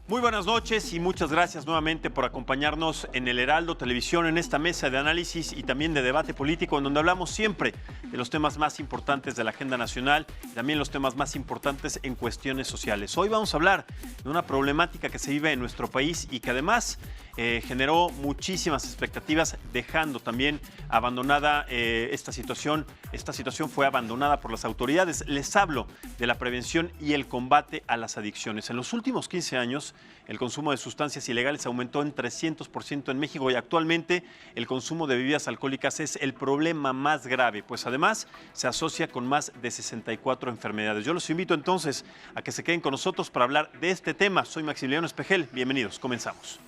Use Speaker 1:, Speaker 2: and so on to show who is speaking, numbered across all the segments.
Speaker 1: Muy buenas noches y muchas gracias nuevamente por acompañarnos en el Heraldo Televisión, en esta mesa de análisis y también de debate político, en donde hablamos siempre de los temas más importantes de la agenda nacional y también los temas más importantes en cuestiones sociales. Hoy vamos a hablar de una problemática que se vive en nuestro país y que además generó muchísimas expectativas, dejando también abandonada esta situación. Esta situación fue abandonada por las autoridades. Les hablo de la prevención y el combate a las adicciones. En los últimos 15 años, el consumo de sustancias ilegales aumentó en 300% en México y actualmente el consumo de bebidas alcohólicas es el problema más grave, pues además se asocia con más de 64 enfermedades. Yo los invito entonces a que se queden con nosotros para hablar de este tema. Soy Maximiliano Espejel. Bienvenidos. Comenzamos.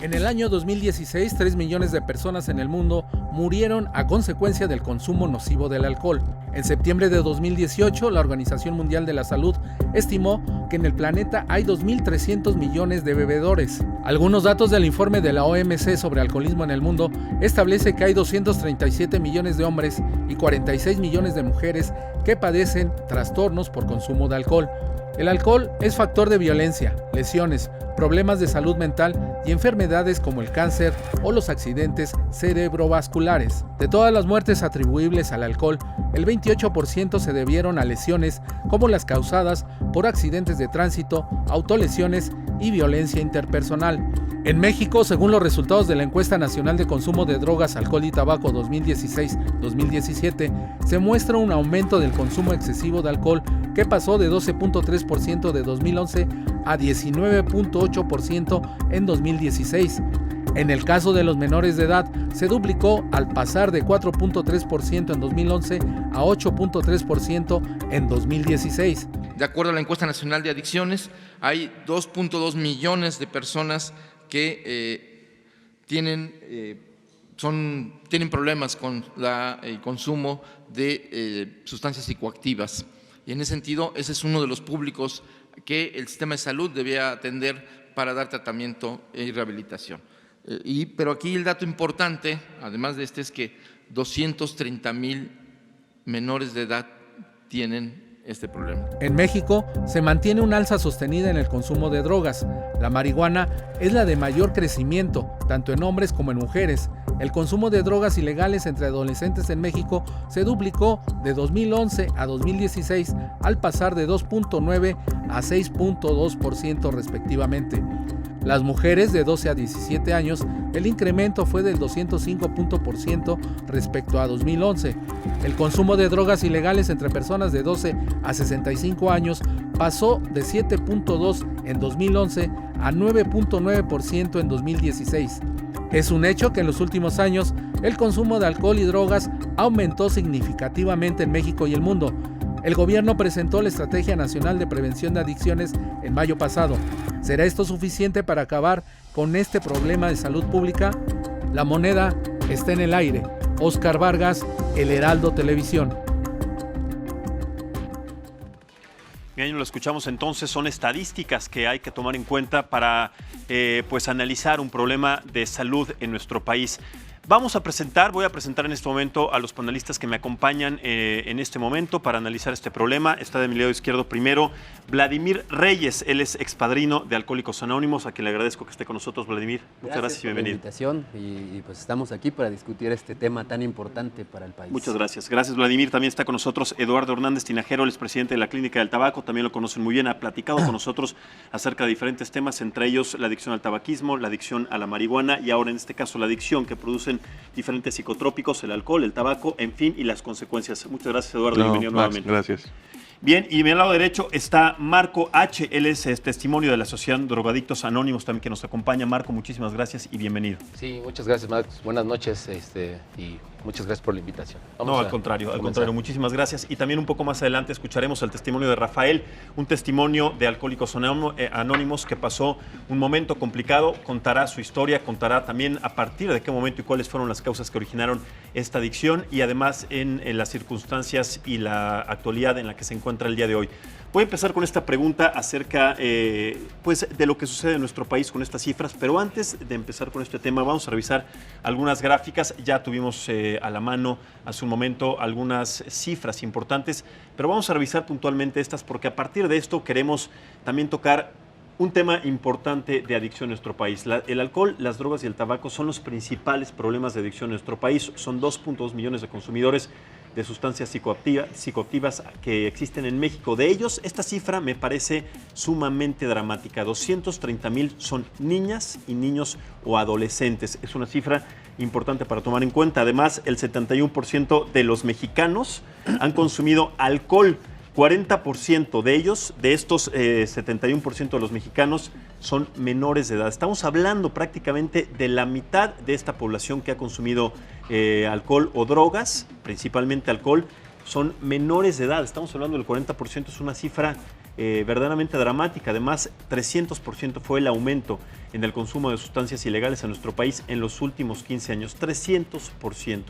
Speaker 2: En el año 2016, 3 millones de personas en el mundo murieron a consecuencia del consumo nocivo del alcohol. En septiembre de 2018, la Organización Mundial de la Salud estimó que en el planeta hay 2.300 millones de bebedores. Algunos datos del informe de la OMC sobre alcoholismo en el mundo establece que hay 237 millones de hombres y 46 millones de mujeres que padecen trastornos por consumo de alcohol. El alcohol es factor de violencia, lesiones, problemas de salud mental y enfermedades como el cáncer o los accidentes cerebrovasculares. De todas las muertes atribuibles al alcohol, el 28% se debieron a lesiones como las causadas por accidentes de tránsito, autolesiones y violencia interpersonal. En México, según los resultados de la Encuesta Nacional de Consumo de Drogas, Alcohol y Tabaco 2016-2017, se muestra un aumento del consumo excesivo de alcohol que pasó de 12.3% de 2011 a 19.8% en 2016. En el caso de los menores de edad, se duplicó al pasar de 4.3% en 2011 a 8.3% en 2016.
Speaker 3: De acuerdo a la Encuesta Nacional de Adicciones, hay 2.2 millones de personas que tienen problemas con el consumo de sustancias psicoactivas. Y en ese sentido, ese es uno de los públicos que el sistema de salud debía atender para dar tratamiento y rehabilitación. Pero aquí el dato importante, además de este, es que 230,000 menores de edad tienen este problema.
Speaker 2: En México se mantiene un alza sostenida en el consumo de drogas. La marihuana es la de mayor crecimiento, tanto en hombres como en mujeres. El consumo de drogas ilegales entre adolescentes en México se duplicó de 2011 a 2016 al pasar de 2.9 a 6.2% respectivamente. Las mujeres de 12 a 17 años, el incremento fue del 205% respecto a 2011. El consumo de drogas ilegales entre personas de 12 a 65 años pasó de 7.2 en 2011 a 9.9% en 2016. Es un hecho que en los últimos años el consumo de alcohol y drogas aumentó significativamente en México y el mundo. El gobierno presentó la Estrategia Nacional de Prevención de Adicciones en mayo pasado. ¿Será esto suficiente para acabar con este problema de salud pública? La moneda está en el aire. Óscar Vargas, El Heraldo Televisión.
Speaker 1: Bien, lo escuchamos entonces, son estadísticas que hay que tomar en cuenta para analizar un problema de salud en nuestro país. Voy a presentar en este momento a los panelistas que me acompañan en este momento para analizar este problema. Está de mi lado izquierdo primero Vladimir Reyes, él es expadrino de Alcohólicos Anónimos, a quien le agradezco que esté con nosotros. Vladimir, muchas gracias y bienvenido.
Speaker 4: Gracias por la invitación y pues estamos aquí para discutir este tema tan importante para el país.
Speaker 1: Muchas gracias. Gracias, Vladimir. También está con nosotros Eduardo Hernández Tinajero, él es presidente de la Clínica del Tabaco, también lo conocen muy bien, ha platicado con nosotros acerca de diferentes temas, entre ellos la adicción al tabaquismo, la adicción a la marihuana y ahora en este caso la adicción que producen diferentes psicotrópicos, el alcohol, el tabaco, en fin, y las consecuencias. Muchas gracias, Eduardo. Bienvenido nuevamente.
Speaker 5: Gracias.
Speaker 1: Bien, y a mi lado derecho está Marco H. Él es testimonio de la Asociación Drogadictos Anónimos, también que nos acompaña. Marco, muchísimas gracias y bienvenido.
Speaker 6: Sí, muchas gracias, Marcos. Buenas noches y muchas gracias por la invitación.
Speaker 1: Al contrario, muchísimas gracias. Y también un poco más adelante escucharemos el testimonio de Rafael, un testimonio de Alcohólicos Anónimos que pasó un momento complicado, contará su historia, contará también a partir de qué momento y cuáles fueron las causas que originaron esta adicción y además en las circunstancias y la actualidad en la que se encuentra el día de hoy. Voy a empezar con esta pregunta acerca de lo que sucede en nuestro país con estas cifras, pero antes de empezar con este tema vamos a revisar algunas gráficas. Ya tuvimos a la mano hace un momento algunas cifras importantes, pero vamos a revisar puntualmente estas porque a partir de esto queremos también tocar un tema importante de adicción en nuestro país. El alcohol, las drogas y el tabaco son los principales problemas de adicción en nuestro país. Son 2.2 millones de consumidores de sustancias psicoactivas que existen en México. De ellos, esta cifra me parece sumamente dramática. 230,000 son niñas y niños o adolescentes. Es una cifra importante para tomar en cuenta. Además, el 71% de los mexicanos han consumido alcohol. 40% de ellos, de estos 71% de los mexicanos, son menores de edad. Estamos hablando prácticamente de la mitad de esta población que ha consumido alcohol o drogas, principalmente alcohol, son menores de edad. Estamos hablando del 40%, es una cifra verdaderamente dramática. Además, 300% fue el aumento en el consumo de sustancias ilegales en nuestro país en los últimos 15 años. 300%.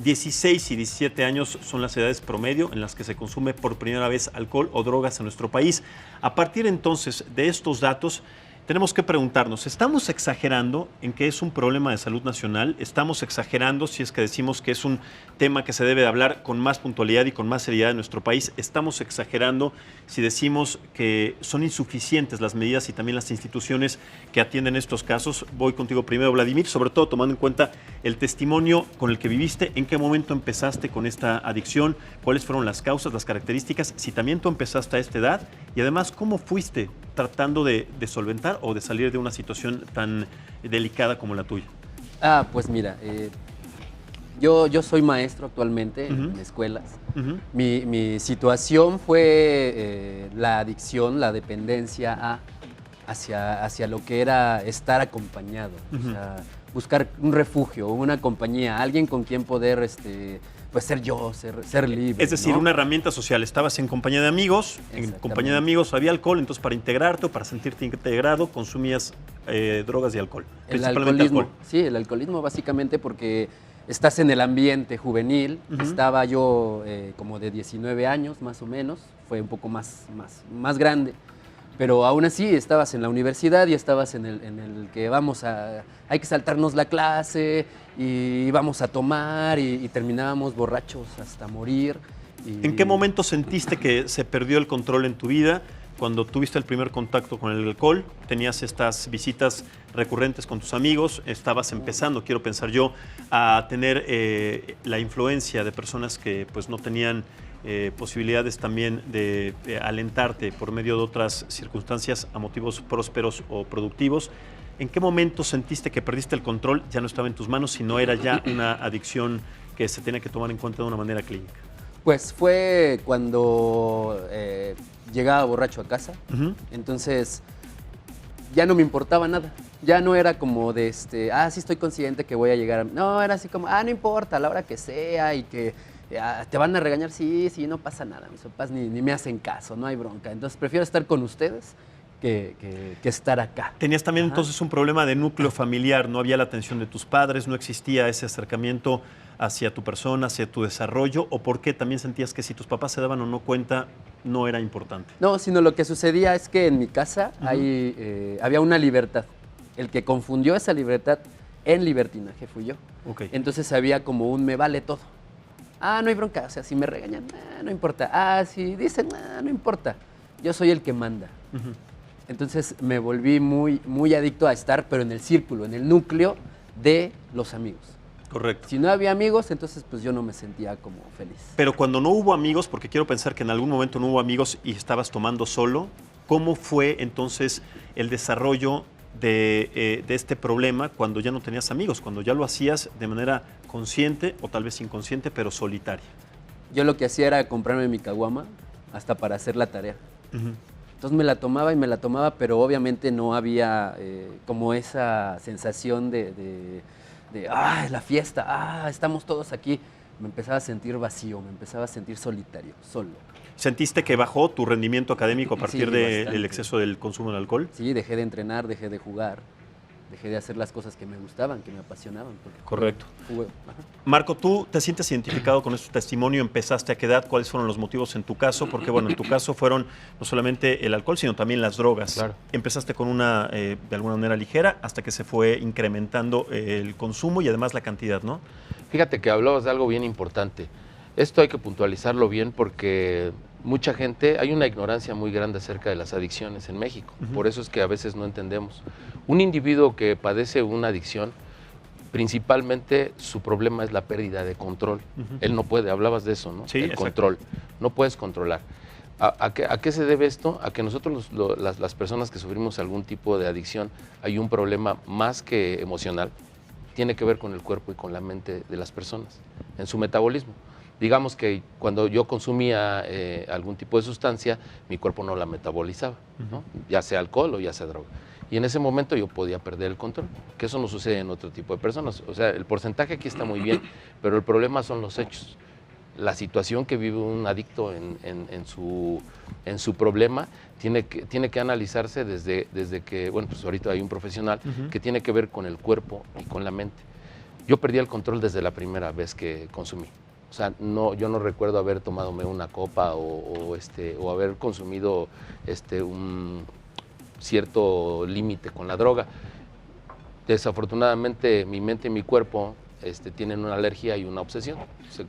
Speaker 1: 16 y 17 años son las edades promedio en las que se consume por primera vez alcohol o drogas en nuestro país. A partir entonces de estos datos, tenemos que preguntarnos, ¿estamos exagerando en que es un problema de salud nacional? ¿Estamos exagerando si es que decimos que es un tema que se debe de hablar con más puntualidad y con más seriedad en nuestro país? ¿Estamos exagerando si decimos que son insuficientes las medidas y también las instituciones que atienden estos casos? Voy contigo primero, Vladimir, sobre todo tomando en cuenta el testimonio con el que viviste, en qué momento empezaste con esta adicción, cuáles fueron las causas, las características, si también tú empezaste a esta edad y además cómo fuiste tratando de solventar o de salir de una situación tan delicada como la tuya.
Speaker 4: Pues mira, yo soy maestro actualmente en escuelas. Mi situación fue la adicción, la dependencia hacia lo que era estar acompañado, o sea, buscar un refugio, una compañía, alguien con quien poder pues ser yo, ser libre.
Speaker 1: Es decir,
Speaker 4: ¿no?
Speaker 1: una herramienta social. Estabas en compañía de amigos, en compañía de amigos había alcohol, entonces para integrarte o para sentirte integrado consumías drogas y alcohol.
Speaker 4: El alcoholismo, sí, el alcoholismo básicamente porque estás en el ambiente juvenil. Estaba yo como de 19 años más o menos, fue un poco más grande. Pero aún así estabas en la universidad y estabas en el que hay que saltarnos la clase y vamos a tomar y terminábamos borrachos hasta morir.
Speaker 1: ¿En qué momento sentiste que se perdió el control en tu vida? Cuando tuviste el primer contacto con el alcohol, tenías estas visitas recurrentes con tus amigos, estabas empezando, quiero pensar yo, a tener la influencia de personas que pues no tenían posibilidades también de alentarte por medio de otras circunstancias a motivos prósperos o productivos. ¿En qué momento sentiste que perdiste el control? Ya no estaba en tus manos, sino era ya una adicción que se tenía que tomar en cuenta de una manera clínica.
Speaker 4: Pues fue cuando llegaba borracho a casa, entonces ya no me importaba nada. Ya no era como de sí estoy consciente que voy a llegar. No, era así como, no importa, a la hora que sea y que te van a regañar, sí, no pasa nada, mis papás ni me hacen caso, no hay bronca. Entonces prefiero estar con ustedes que estar acá.
Speaker 1: Tenías también entonces un problema de núcleo familiar, no había la atención de tus padres, no existía ese acercamiento hacia tu persona, hacia tu desarrollo, o por qué también sentías que si tus papás se daban o no cuenta, no era importante.
Speaker 4: No, sino lo que sucedía es que en mi casa había una libertad. El que confundió esa libertad en libertinaje fui yo.
Speaker 1: Okay.
Speaker 4: Entonces había como un me vale todo. No hay bronca, o sea, si me regañan, no importa. Si dicen, no importa. Yo soy el que manda. Entonces me volví muy adicto a estar, pero en el círculo, en el núcleo de los amigos.
Speaker 1: Correcto.
Speaker 4: Si no había amigos, entonces pues yo no me sentía como feliz.
Speaker 1: Pero cuando no hubo amigos, porque quiero pensar que en algún momento no hubo amigos y estabas tomando solo, ¿cómo fue entonces el desarrollo de este problema cuando ya no tenías amigos, cuando ya lo hacías de manera consciente o tal vez inconsciente, pero solitaria?
Speaker 4: Yo lo que hacía era comprarme mi caguama hasta para hacer la tarea. Entonces me la tomaba, pero obviamente no había como esa sensación de la fiesta, estamos todos aquí. Me empezaba a sentir vacío, me empezaba a sentir solitario, solo.
Speaker 1: ¿Sentiste que bajó tu rendimiento académico a partir
Speaker 4: Sí,
Speaker 1: del exceso del consumo de alcohol?
Speaker 4: Sí, dejé de entrenar, dejé de jugar, dejé de hacer las cosas que me gustaban, que me apasionaban.
Speaker 1: Correcto.
Speaker 4: Jugué.
Speaker 1: Marco, ¿tú te sientes identificado con este testimonio? ¿Empezaste a qué edad? ¿Cuáles fueron los motivos en tu caso? Porque, bueno, en tu caso fueron no solamente el alcohol, sino también las drogas.
Speaker 6: Claro.
Speaker 1: Empezaste con una, de alguna manera ligera, hasta que se fue incrementando el consumo y además la cantidad, ¿no?
Speaker 6: Fíjate que hablabas de algo bien importante. Esto hay que puntualizarlo bien porque mucha gente, hay una ignorancia muy grande acerca de las adicciones en México. Por eso es que a veces no entendemos. Un individuo que padece una adicción, principalmente su problema es la pérdida de control. Él no puede, hablabas de eso, ¿no?
Speaker 1: Sí,
Speaker 6: el
Speaker 1: exacto.
Speaker 6: control. No puedes controlar. ¿A qué se debe esto? A que nosotros, las personas que sufrimos algún tipo de adicción, hay un problema más que emocional, tiene que ver con el cuerpo y con la mente de las personas, en su metabolismo. Digamos que cuando yo consumía algún tipo de sustancia, mi cuerpo no la metabolizaba, ¿no? Ya sea alcohol o ya sea droga. Y en ese momento yo podía perder el control, que eso no sucede en otro tipo de personas. O sea, el porcentaje aquí está muy bien, pero el problema son los hechos. La situación que vive un adicto en su problema tiene que analizarse desde que, bueno, pues ahorita hay un profesional que tiene que ver con el cuerpo y con la mente. Yo perdí el control desde la primera vez que consumí. O sea, yo no recuerdo haber tomadome una copa o haber consumido un cierto límite con la droga. Desafortunadamente mi mente y mi cuerpo tienen una alergia y una obsesión.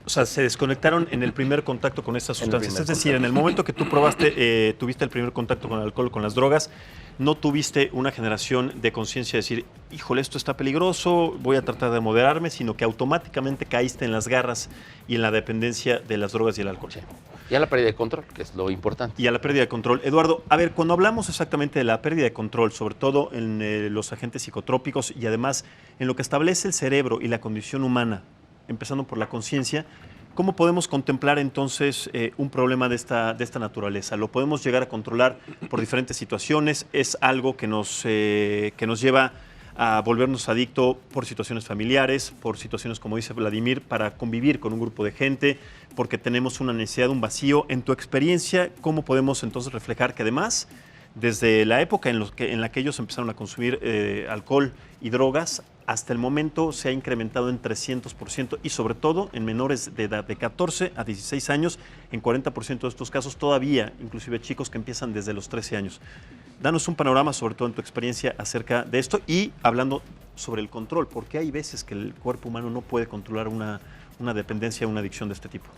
Speaker 1: O sea, se desconectaron en el primer contacto con estas
Speaker 6: En el
Speaker 1: sustancias.
Speaker 6: primer
Speaker 1: Es decir, en el momento que tú probaste, tuviste el primer contacto con el alcohol, con las drogas, no tuviste una generación de conciencia de decir, híjole, esto está peligroso, voy a tratar de moderarme, sino que automáticamente caíste en las garras y en la dependencia de las drogas y el alcohol.
Speaker 6: Sí. Y a la pérdida de control, que es lo importante.
Speaker 1: Y a la pérdida de control. Eduardo, a ver, cuando hablamos exactamente de la pérdida de control, sobre todo en los agentes psicotrópicos y además en lo que establece el cerebro y la condición humana, empezando por la conciencia, ¿cómo podemos contemplar entonces un problema de esta naturaleza? ¿Lo podemos llegar a controlar por diferentes situaciones? ¿Es algo que nos lleva a volvernos adicto por situaciones familiares, por situaciones, como dice Vladimir, para convivir con un grupo de gente, porque tenemos una necesidad, un vacío? En tu experiencia, ¿cómo podemos entonces reflejar que además, desde la época en la que ellos empezaron a consumir alcohol y drogas, hasta el momento se ha incrementado en 300% y sobre todo en menores de edad de 14 a 16 años, en 40% de estos casos todavía, inclusive chicos que empiezan desde los 13 años. Danos un panorama, sobre todo en tu experiencia, acerca de esto y hablando sobre el control, porque hay veces que el cuerpo humano no puede controlar una dependencia, una adicción de este tipo.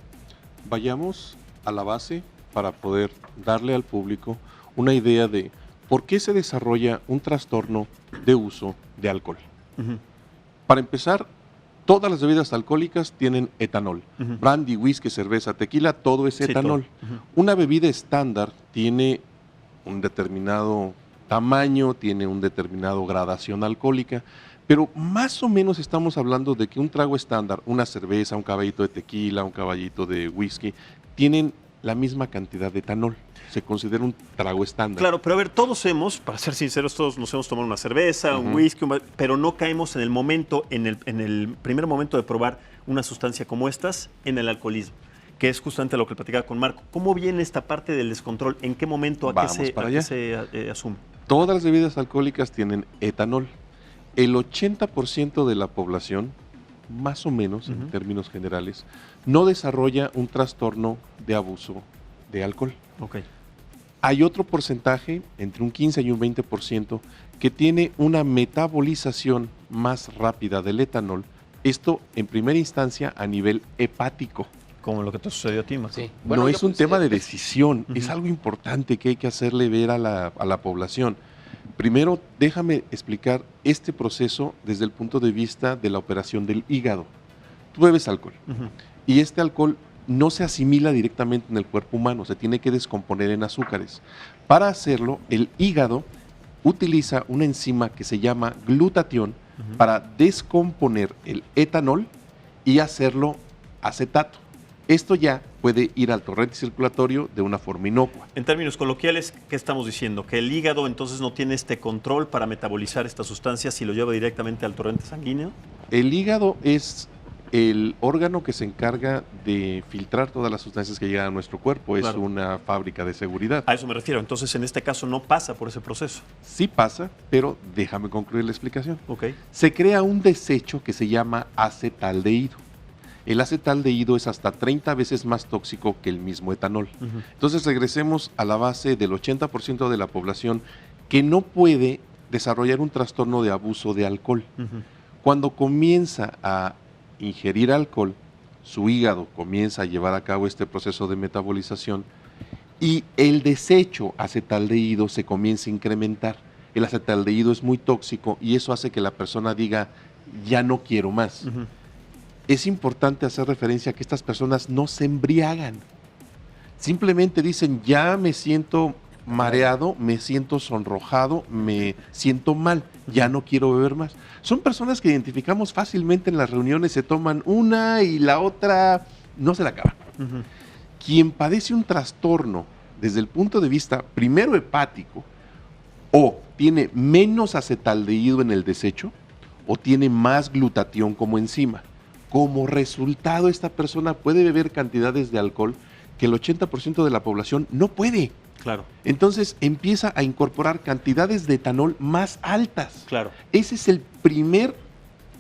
Speaker 5: Vayamos a la base para poder darle al público una idea de por qué se desarrolla un trastorno de uso de alcohol. Para empezar, todas las bebidas alcohólicas tienen etanol. Brandy, whisky, cerveza, tequila, todo es etanol. Una bebida estándar tiene un determinado tamaño, tiene un determinado gradación alcohólica, pero más o menos estamos hablando de que un trago estándar, una cerveza, un caballito de tequila, un caballito de whisky, tienen la misma cantidad de etanol. Se considera un trago estándar.
Speaker 1: Claro, pero a ver, para ser sinceros, todos nos hemos tomado una cerveza, un whisky, pero no caemos en el primer momento de probar una sustancia como estas en el alcoholismo, que es justamente lo que platicaba con Marco. ¿Cómo viene esta parte del descontrol? ¿En qué momento, a qué se asume?
Speaker 5: Todas las bebidas alcohólicas tienen etanol. El 80% de la población, más o menos en términos generales, no desarrolla un trastorno de abuso de alcohol.
Speaker 1: Okay.
Speaker 5: Hay otro porcentaje, entre un 15 y un 20%, que tiene una metabolización más rápida del etanol. Esto, en primera instancia, a nivel hepático.
Speaker 1: Como lo que te sucedió a ti, Marco.
Speaker 6: Sí.
Speaker 5: No es un tema de decisión, es algo importante que hay que hacerle ver a la población. Primero, déjame explicar este proceso desde el punto de vista de la operación del hígado. Tú bebes alcohol y este alcohol no se asimila directamente en el cuerpo humano, se tiene que descomponer en azúcares. Para hacerlo, el hígado utiliza una enzima que se llama glutatión para descomponer el etanol y hacerlo acetato. Esto ya puede ir al torrente circulatorio de una forma inocua.
Speaker 1: En términos coloquiales, ¿qué estamos diciendo? ¿Que el hígado entonces no tiene este control para metabolizar estas sustancias y lo lleva directamente al torrente sanguíneo?
Speaker 5: El hígado es el órgano que se encarga de filtrar todas las sustancias que llegan a nuestro cuerpo. Es una fábrica de seguridad.
Speaker 1: A eso me refiero. Entonces, en este caso, no pasa por ese proceso.
Speaker 5: Sí pasa, pero déjame concluir la explicación.
Speaker 1: Okay.
Speaker 5: Se crea un desecho que se llama acetaldehído. El acetaldehído es hasta 30 veces más tóxico que el mismo etanol. Entonces, regresemos a la base del 80% de la población que no puede desarrollar un trastorno de abuso de alcohol. Cuando comienza a ingerir alcohol, su hígado comienza a llevar a cabo este proceso de metabolización y el desecho acetaldehído se comienza a incrementar. El acetaldehído es muy tóxico y eso hace que la persona diga, ya no quiero más. Es importante hacer referencia a que estas personas no se embriagan. Simplemente dicen, ya me siento mareado, me siento sonrojado, me siento mal, ya no quiero beber más. Son personas que identificamos fácilmente en las reuniones, se toman una y la otra no se la acaban. Quien padece un trastorno desde el punto de vista primero hepático, o tiene menos acetaldehído en el desecho, o tiene más glutatión como enzima. Como resultado, esta persona puede beber cantidades de alcohol que el 80% de la población no puede.
Speaker 1: Claro.
Speaker 5: Entonces empieza a incorporar cantidades de etanol más altas.
Speaker 1: Claro.
Speaker 5: Ese es el primer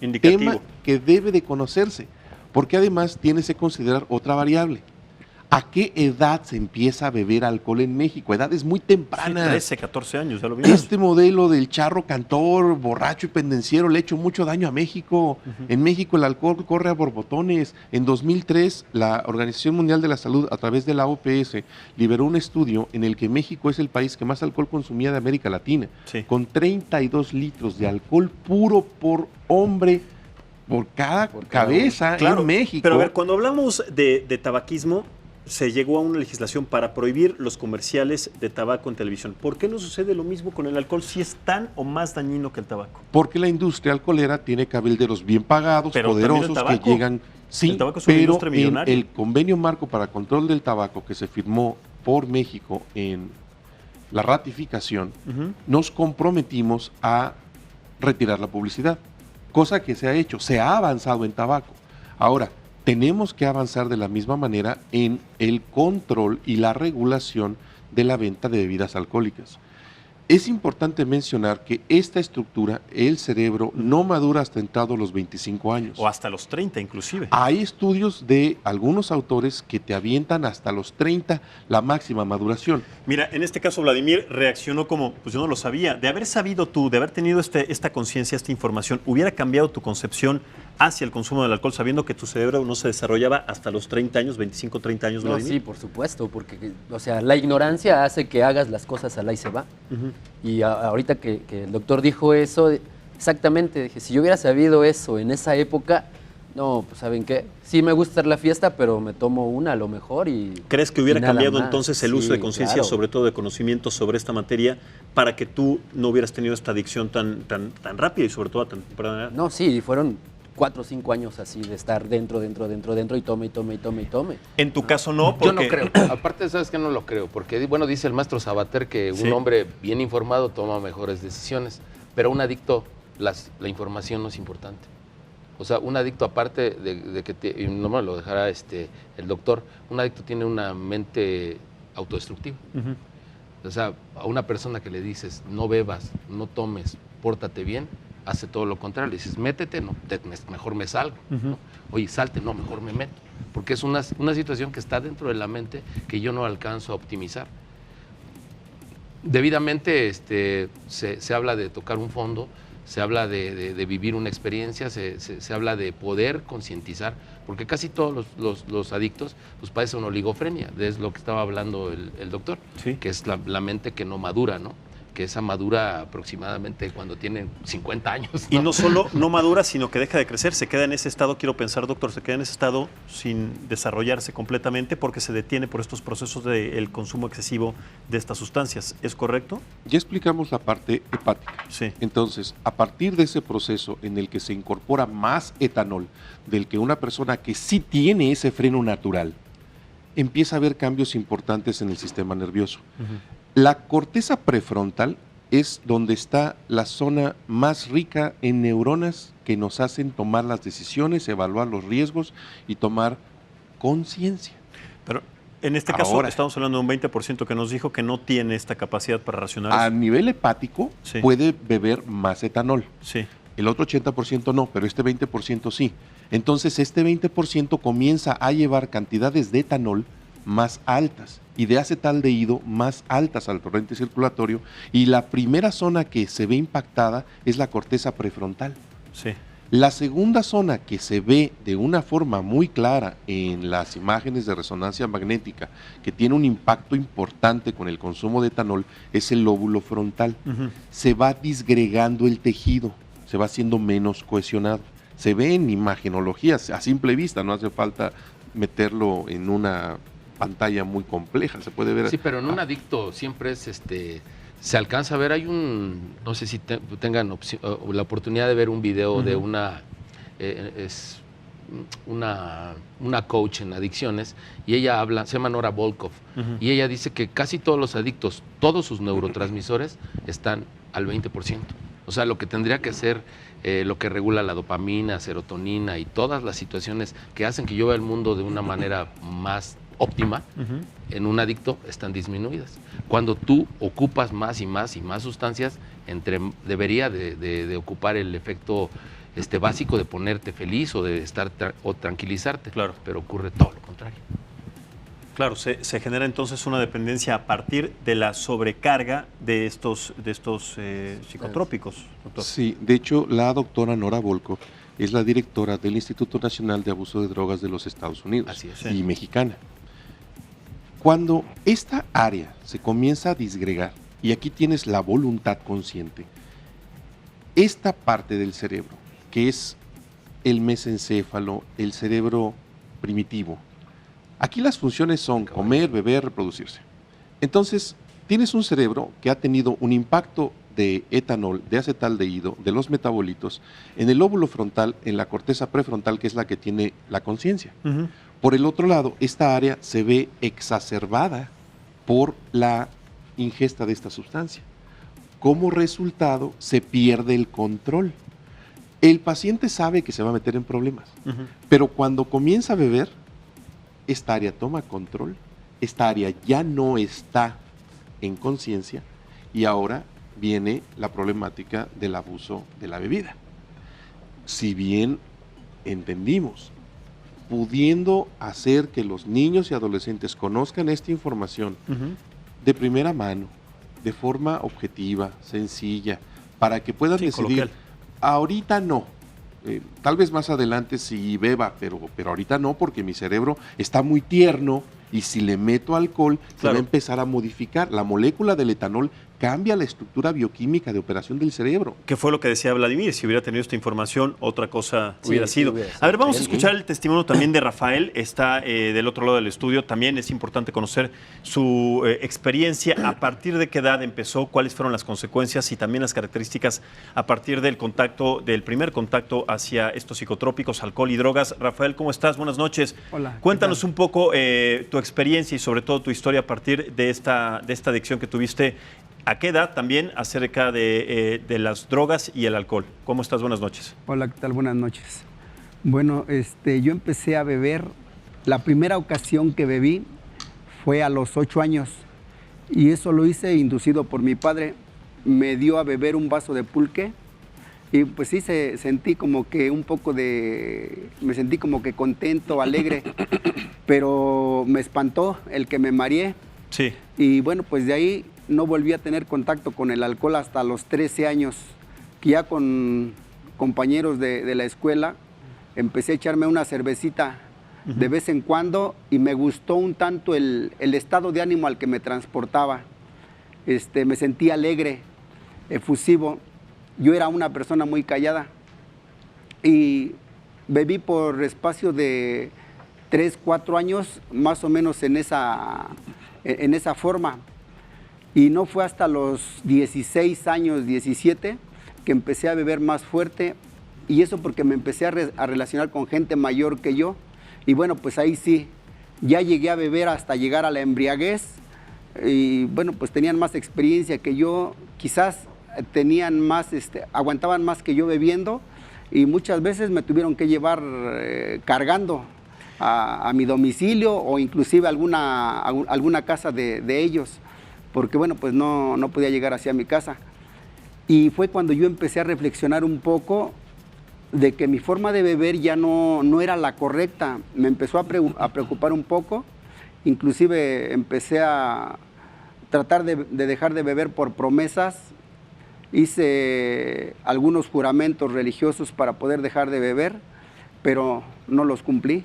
Speaker 1: Indicativo.
Speaker 5: tema que debe de conocerse, porque además tienes que considerar otra variable. ¿A qué edad se empieza a beber alcohol en México? Edades muy
Speaker 1: Sí,
Speaker 5: tempranas.
Speaker 1: 13, 14 años, ya lo vimos.
Speaker 5: Este modelo del charro cantor, borracho y pendenciero le ha hecho mucho daño a México. En México el alcohol corre a borbotones. En 2003, la Organización Mundial de la Salud, a través de la OPS, liberó un estudio en el que México es el país que más alcohol consumía de América Latina,
Speaker 1: Sí.
Speaker 5: con 32 litros de alcohol puro por hombre por cada cabeza
Speaker 1: Claro,
Speaker 5: en México.
Speaker 1: pero a ver, cuando hablamos de tabaquismo, se llegó a una legislación para prohibir los comerciales de tabaco en televisión. ¿Por qué no sucede lo mismo con el alcohol si es tan o más dañino que el tabaco?
Speaker 5: Porque la industria alcoholera tiene cabilderos bien pagados,
Speaker 1: Pero también el
Speaker 5: poderosos,
Speaker 1: tabaco.
Speaker 5: que llegan... Sí,
Speaker 1: El tabaco es una
Speaker 5: pero
Speaker 1: industria millonaria.
Speaker 5: en el convenio marco para control del tabaco que se firmó por México en la ratificación, nos comprometimos a retirar la publicidad, cosa que se ha hecho, se ha avanzado en tabaco. Ahora, tenemos que avanzar de la misma manera en el control y la regulación de la venta de bebidas alcohólicas. Es importante mencionar que esta estructura, el cerebro, no madura hasta entrados los 25 años.
Speaker 1: O hasta los 30 inclusive.
Speaker 5: Hay estudios de algunos autores que te avientan hasta los 30 la máxima maduración.
Speaker 1: Mira, en este caso Vladimir reaccionó como, pues yo no lo sabía. De haber sabido tú, de haber tenido esta conciencia, esta información, ¿hubiera cambiado tu concepción hacia el consumo del alcohol sabiendo que tu cerebro no se desarrollaba hasta los 30 años, 25, 30 años,
Speaker 4: No,
Speaker 1: Vladimir?
Speaker 4: sí, por supuesto, porque, o sea, la ignorancia hace que hagas las cosas al ahí se va. Y ahorita que el doctor dijo eso, exactamente, dije, si yo hubiera sabido eso en esa época, no, pues ¿saben qué? Sí me gusta la fiesta, pero me tomo una a lo mejor y...
Speaker 1: ¿Crees que hubiera
Speaker 4: y nada
Speaker 1: cambiado
Speaker 4: más?
Speaker 1: entonces el
Speaker 4: Sí,
Speaker 1: uso de conciencia,
Speaker 4: claro.
Speaker 1: sobre todo de conocimiento sobre esta materia, para que tú no hubieras tenido esta adicción tan rápida y sobre todo a tan temprana edad?
Speaker 4: No, sí, fueron 4 o 5 años así de estar dentro y tome.
Speaker 1: En tu caso no, porque...
Speaker 6: Yo no creo. Aparte, ¿sabes qué? No lo creo. Porque, bueno, dice el maestro Sabater que
Speaker 1: Sí.
Speaker 6: un hombre bien informado toma mejores decisiones. Pero un adicto, la información no es importante. O sea, un adicto, aparte de que, y no me lo dejará el doctor, un adicto tiene una mente autodestructiva. O sea, a una persona que le dices, no bebas, no tomes, pórtate bien, hace todo lo contrario. Le dices, métete, no, mejor me salgo. ¿No? Oye, salte, no, mejor me meto. Porque es una situación que está dentro de la mente que yo no alcanzo a optimizar. Debidamente se habla de tocar un fondo, se habla de vivir una experiencia, se habla de poder concientizar, porque casi todos los adictos pues padecen una oligofrenia, es lo que estaba hablando el doctor,
Speaker 1: Sí.
Speaker 6: que es la mente que no madura, ¿no? Que esa madura aproximadamente cuando tienen 50 años.
Speaker 1: Y no solo no madura, sino que deja de crecer, se queda en ese estado, quiero pensar, doctor, se queda en ese estado sin desarrollarse completamente porque se detiene por estos procesos del consumo excesivo de estas sustancias. ¿Es correcto?
Speaker 5: Ya explicamos la parte hepática.
Speaker 1: Sí.
Speaker 5: Entonces, a partir de ese proceso en el que se incorpora más etanol del que una persona que sí tiene ese freno natural, empieza a haber cambios importantes en el sistema nervioso. La corteza prefrontal es donde está la zona más rica en neuronas que nos hacen tomar las decisiones, evaluar los riesgos y tomar conciencia.
Speaker 1: Pero en este caso
Speaker 5: Ahora.
Speaker 1: estamos hablando de un 20% que nos dijo que no tiene esta capacidad para racionar.
Speaker 5: A nivel hepático
Speaker 1: Sí.
Speaker 5: puede beber más etanol.
Speaker 1: Sí.
Speaker 5: El otro 80% no, pero este 20% sí. Entonces este 20% comienza a llevar cantidades de etanol más altas y de acetaldehído más altas al torrente circulatorio, y la primera zona que se ve impactada es la corteza prefrontal.
Speaker 1: Sí.
Speaker 5: La segunda zona que se ve de una forma muy clara en las imágenes de resonancia magnética, que tiene un impacto importante con el consumo de etanol, es el lóbulo frontal. Se va disgregando el tejido, se va haciendo menos cohesionado. Se ve en imagenologías a simple vista, no hace falta meterlo en una pantalla muy compleja, se puede ver.
Speaker 6: Sí, pero en un adicto siempre es se alcanza a ver, hay no sé si tengan la oportunidad de ver un video de una coach en adicciones, y ella habla, se llama Nora Volkoff, y ella dice que casi todos los adictos, todos sus neurotransmisores están al 20%. O sea, lo que tendría que ser lo que regula la dopamina, serotonina y todas las situaciones que hacen que yo vea el mundo de una manera más óptima, en un adicto están disminuidas. Cuando tú ocupas más y más y más sustancias, debería de ocupar el efecto básico de ponerte feliz o de estar o tranquilizarte,
Speaker 1: claro.
Speaker 6: Pero ocurre todo lo contrario.
Speaker 1: Claro, se genera entonces una dependencia a partir de la sobrecarga de estos psicotrópicos, doctor.
Speaker 5: Sí, de hecho, la doctora Nora Volkoff es la directora del Instituto Nacional de Abuso de Drogas de los Estados Unidos.
Speaker 6: Así es.
Speaker 5: Y mexicana. Cuando esta área se comienza a disgregar, y aquí tienes la voluntad consciente, esta parte del cerebro, que es el mesencéfalo, el cerebro primitivo, aquí las funciones son comer, beber, reproducirse. Entonces, tienes un cerebro que ha tenido un impacto de etanol, de acetaldehído, de los metabolitos, en el lóbulo frontal, en la corteza prefrontal, que es la que tiene la conciencia. Por el otro lado, esta área se ve exacerbada por la ingesta de esta sustancia. Como resultado, se pierde el control. El paciente sabe que se va a meter en problemas, pero cuando comienza a beber, esta área toma control, esta área ya no está en conciencia, y ahora viene la problemática del abuso de la bebida. Si bien entendimos, pudiendo hacer que los niños y adolescentes conozcan esta información de primera mano, de forma objetiva, sencilla, para que puedan decidir,
Speaker 1: coloquial.
Speaker 5: Ahorita no, tal vez más adelante sí beba, pero ahorita no, porque mi cerebro está muy tierno, y si le meto alcohol, se va a empezar a modificar. La molécula del etanol cambia la estructura bioquímica de operación del cerebro.
Speaker 1: ¿Qué fue lo que decía Vladimir? Si hubiera tenido esta información, otra cosa hubiera sido.
Speaker 4: Hubiera
Speaker 1: A ver, vamos a
Speaker 4: bien,
Speaker 1: escuchar el testimonio también de Rafael. Está del otro lado del estudio. También es importante conocer su experiencia. ¿A partir de qué edad empezó? ¿Cuáles fueron las consecuencias? Y también las características a partir del primer contacto hacia estos psicotrópicos, alcohol y drogas. Rafael, ¿cómo estás? Buenas noches.
Speaker 7: Hola.
Speaker 1: Cuéntanos un poco tu experiencia y sobre todo tu historia a partir de esta adicción que tuviste. ¿A qué edad también acerca de las drogas y el alcohol? ¿Cómo estás? Buenas noches.
Speaker 7: Hola, ¿qué tal? Buenas noches. Bueno, yo empecé a beber, la primera ocasión que bebí fue a los 8 años, y eso lo hice inducido por mi padre. Me dio a beber un vaso de pulque, y pues sí, sentí como que me sentí como que contento, alegre, pero me espantó el que me mareé.
Speaker 1: Sí.
Speaker 7: Y bueno, pues de ahí no volví a tener contacto con el alcohol hasta los 13 años, que ya con compañeros de la escuela empecé a echarme una cervecita de vez en cuando, y me gustó un tanto el estado de ánimo al que me transportaba. Me sentí alegre, efusivo. Yo era una persona muy callada, y bebí por espacio de 3, 4 años, más o menos en esa forma. Y no fue hasta los 16 años, 17, que empecé a beber más fuerte, y eso porque me empecé a relacionar con gente mayor que yo. Y bueno, pues ahí sí, ya llegué a beber hasta llegar a la embriaguez, y bueno, pues tenían más experiencia que yo, quizás tenían más, aguantaban más que yo bebiendo, y muchas veces me tuvieron que llevar cargando a mi domicilio, o inclusive alguna casa de ellos, porque bueno, pues no podía llegar hacia mi casa. Y fue cuando yo empecé a reflexionar un poco de que mi forma de beber ya no era la correcta. Me empezó a preocupar un poco, inclusive empecé a tratar de dejar de beber por promesas, hice algunos juramentos religiosos para poder dejar de beber, pero no los cumplí,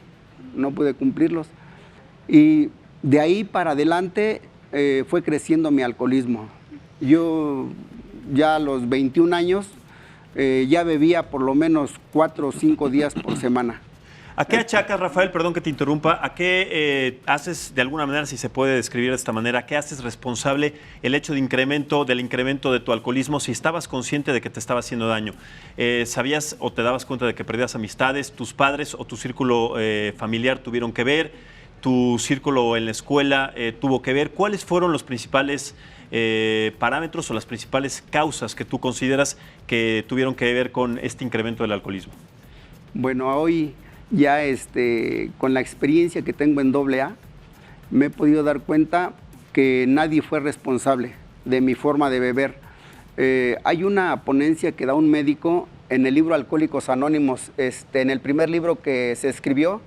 Speaker 7: no pude cumplirlos. Y de ahí para adelante fue creciendo mi alcoholismo. Yo ya a los 21 años ya bebía por lo menos 4 o 5 días por semana.
Speaker 1: ¿A qué achacas, Rafael, perdón que te interrumpa, a qué haces, de alguna manera, si se puede describir de esta manera, a qué haces responsable el hecho del incremento de tu alcoholismo si estabas consciente de que te estaba haciendo daño? ¿Sabías o te dabas cuenta de que perdías amistades? ¿Tus padres o tu círculo familiar tuvieron que ver? ¿Tu círculo en la escuela tuvo que ver? ¿Cuáles fueron los principales parámetros o las principales causas que tú consideras que tuvieron que ver con este incremento del alcoholismo?
Speaker 7: Bueno, hoy ya con la experiencia que tengo en AA, me he podido dar cuenta que nadie fue responsable de mi forma de beber. Hay una ponencia que da un médico en el libro Alcohólicos Anónimos, en el primer libro que se escribió,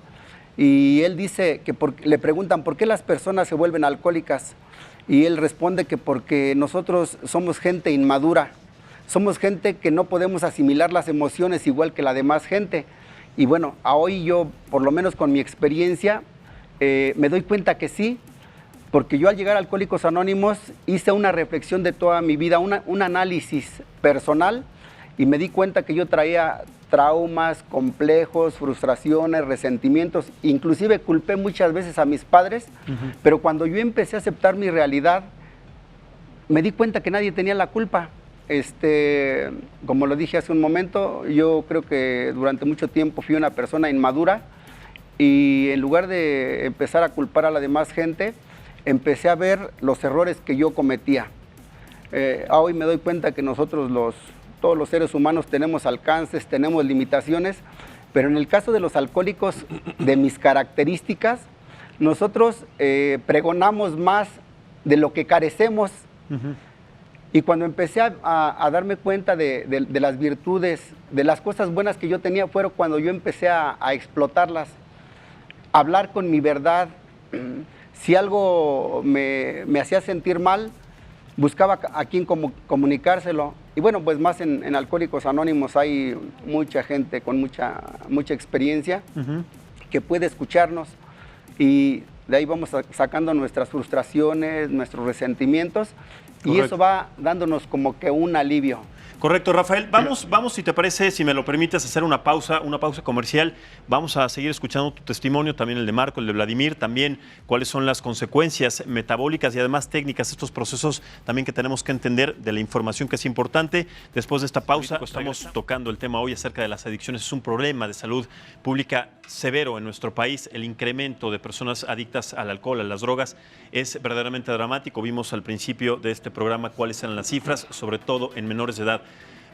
Speaker 7: y él dice que le preguntan por qué las personas se vuelven alcohólicas, y él responde que porque nosotros somos gente inmadura, somos gente que no podemos asimilar las emociones igual que la demás gente. Y bueno, hoy yo, por lo menos con mi experiencia, me doy cuenta que sí, porque yo al llegar a Alcohólicos Anónimos hice una reflexión de toda mi vida, un análisis personal, y me di cuenta que yo traía traumas, complejos, frustraciones, resentimientos, inclusive culpé muchas veces a mis padres, pero cuando yo empecé a aceptar mi realidad, me di cuenta que nadie tenía la culpa. Como lo dije hace un momento, yo creo que durante mucho tiempo fui una persona inmadura, y en lugar de empezar a culpar a la demás gente, empecé a ver los errores que yo cometía. Hoy me doy cuenta que nosotros todos los seres humanos tenemos alcances, tenemos limitaciones, pero en el caso de los alcohólicos, de mis características, nosotros pregonamos más de lo que carecemos. Y cuando empecé a darme cuenta de las virtudes, de las cosas buenas que yo tenía, fue cuando yo empecé a explotarlas, a hablar con mi verdad. Si algo me hacía sentir mal, buscaba a quien comunicárselo. Y bueno, pues más en Alcohólicos Anónimos hay mucha gente con mucha experiencia que puede escucharnos, y de ahí vamos sacando nuestras frustraciones, nuestros resentimientos. Correcto. Y eso va dándonos como que un alivio.
Speaker 1: Correcto, Rafael. Vamos, si te parece, si me lo permites, hacer una pausa comercial. Vamos a seguir escuchando tu testimonio, también el de Marco, el de Vladimir, también cuáles son las consecuencias metabólicas y además técnicas, estos procesos también que tenemos que entender de la información que es importante. Después de esta pausa, estamos tocando el tema hoy acerca de las adicciones. Es un problema de salud pública severo en nuestro país. El incremento de personas adictas al alcohol, a las drogas, es verdaderamente dramático. Vimos al principio de este programa cuáles eran las cifras, sobre todo en menores de edad.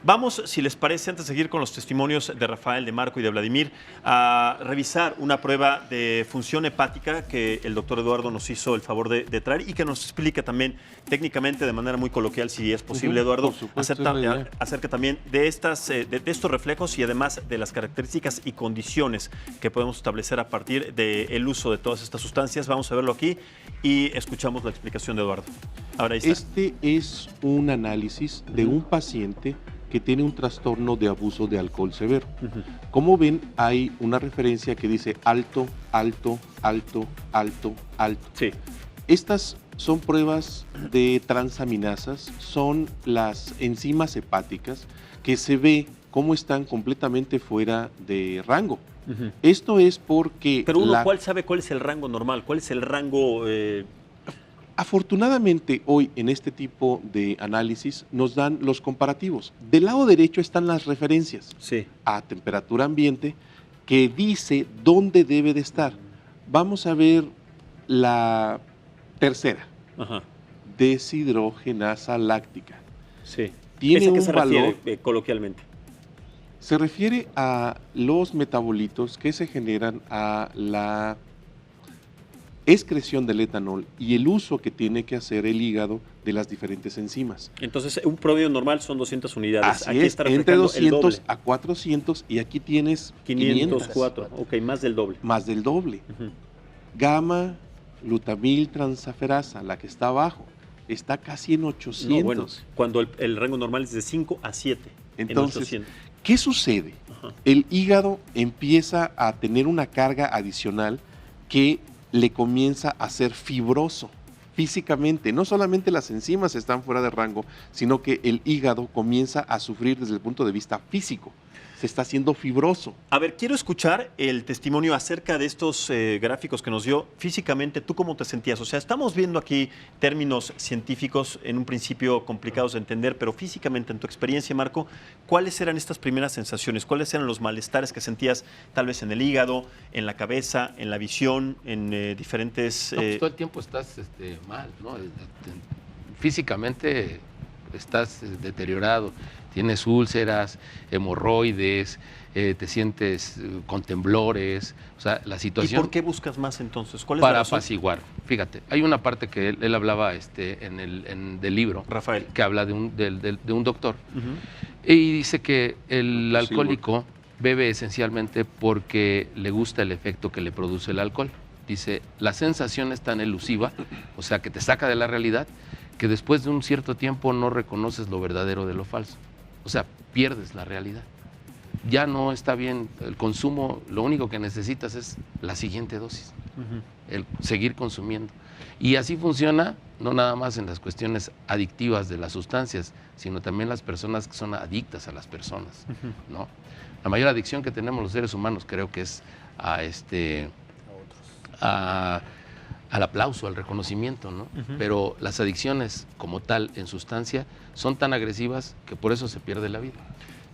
Speaker 1: Vamos, si les parece, antes de seguir con los testimonios de Rafael, de Marco y de Vladimir, a revisar una prueba de función hepática que el doctor Eduardo nos hizo el favor de traer y que nos explique también técnicamente, de manera muy coloquial, si es posible, Eduardo, acerca también de estos reflejos y además de las características y condiciones que podemos establecer a partir del uso de todas estas sustancias. Vamos a verlo aquí y escuchamos la explicación de Eduardo. Ahora ahí está.
Speaker 5: Este es un análisis de un paciente que tiene un trastorno de abuso de alcohol severo. Como ven, hay una referencia que dice alto, alto, alto, alto, alto.
Speaker 1: Sí.
Speaker 5: Estas son pruebas de transaminasas, son las enzimas hepáticas que se ve cómo están completamente fuera de rango. Esto es porque...
Speaker 1: Pero ¿cuál sabe cuál es el rango normal? ¿Cuál es el rango...?
Speaker 5: Afortunadamente, hoy en este tipo de análisis nos dan los comparativos. Del lado derecho están las referencias a temperatura ambiente que dice dónde debe de estar. Vamos a ver la tercera, deshidrogenasa láctica.
Speaker 1: Sí.
Speaker 5: Tiene un
Speaker 1: se
Speaker 5: valor,
Speaker 1: refiere, coloquialmente.
Speaker 5: Se refiere a los metabolitos que se generan a la excreción del etanol y el uso que tiene que hacer el hígado de las diferentes enzimas.
Speaker 1: Entonces, un promedio normal son 200 unidades.
Speaker 5: Así
Speaker 1: aquí
Speaker 5: es,
Speaker 1: está
Speaker 5: entre 200 a 400 y aquí tienes
Speaker 1: 504. Ok, más del doble.
Speaker 5: Más del doble. Gamma glutamil transaferasa, la que está abajo, está casi en 800.
Speaker 1: No, bueno, cuando el rango normal es de 5 a 7.
Speaker 5: Entonces,
Speaker 1: en 800.
Speaker 5: ¿qué sucede?
Speaker 1: Ajá.
Speaker 5: El hígado empieza a tener una carga adicional que le comienza a ser fibroso físicamente. No solamente las enzimas están fuera de rango, sino que el hígado comienza a sufrir desde el punto de vista físico. Se está haciendo fibroso.
Speaker 1: A ver, quiero escuchar el testimonio acerca de estos gráficos que nos dio. Físicamente, ¿tú cómo te sentías? O sea, estamos viendo aquí términos científicos en un principio complicados de entender, pero físicamente, en tu experiencia, Marco, ¿cuáles eran estas primeras sensaciones? ¿Cuáles eran los malestares que sentías tal vez en el hígado, en la cabeza, en la visión, en diferentes...
Speaker 6: No, pues todo el tiempo estás mal, ¿no? Físicamente estás deteriorado. Tienes úlceras, hemorroides, te sientes con temblores, o sea, la situación...
Speaker 1: ¿Y por qué buscas más entonces? ¿Cuál es
Speaker 6: para
Speaker 1: la razón?
Speaker 6: apaciguar. Fíjate, hay una parte que él hablaba del libro,
Speaker 1: Rafael.
Speaker 6: que habla de un doctor, y dice que el alcohólico bebe esencialmente porque le gusta el efecto que le produce el alcohol. Dice, la sensación es tan elusiva, o sea, que te saca de la realidad, que después de un cierto tiempo no reconoces lo verdadero de lo falso. O sea, pierdes la realidad. Ya no está bien el consumo, lo único que necesitas es la siguiente dosis, el seguir consumiendo. Y así funciona, no nada más en las cuestiones adictivas de las sustancias, sino también las personas que son adictas a las personas, ¿no? La mayor adicción que tenemos los seres humanos creo que es al aplauso, al reconocimiento, ¿no? Pero las adicciones como tal en sustancia son tan agresivas que por eso se pierde la vida.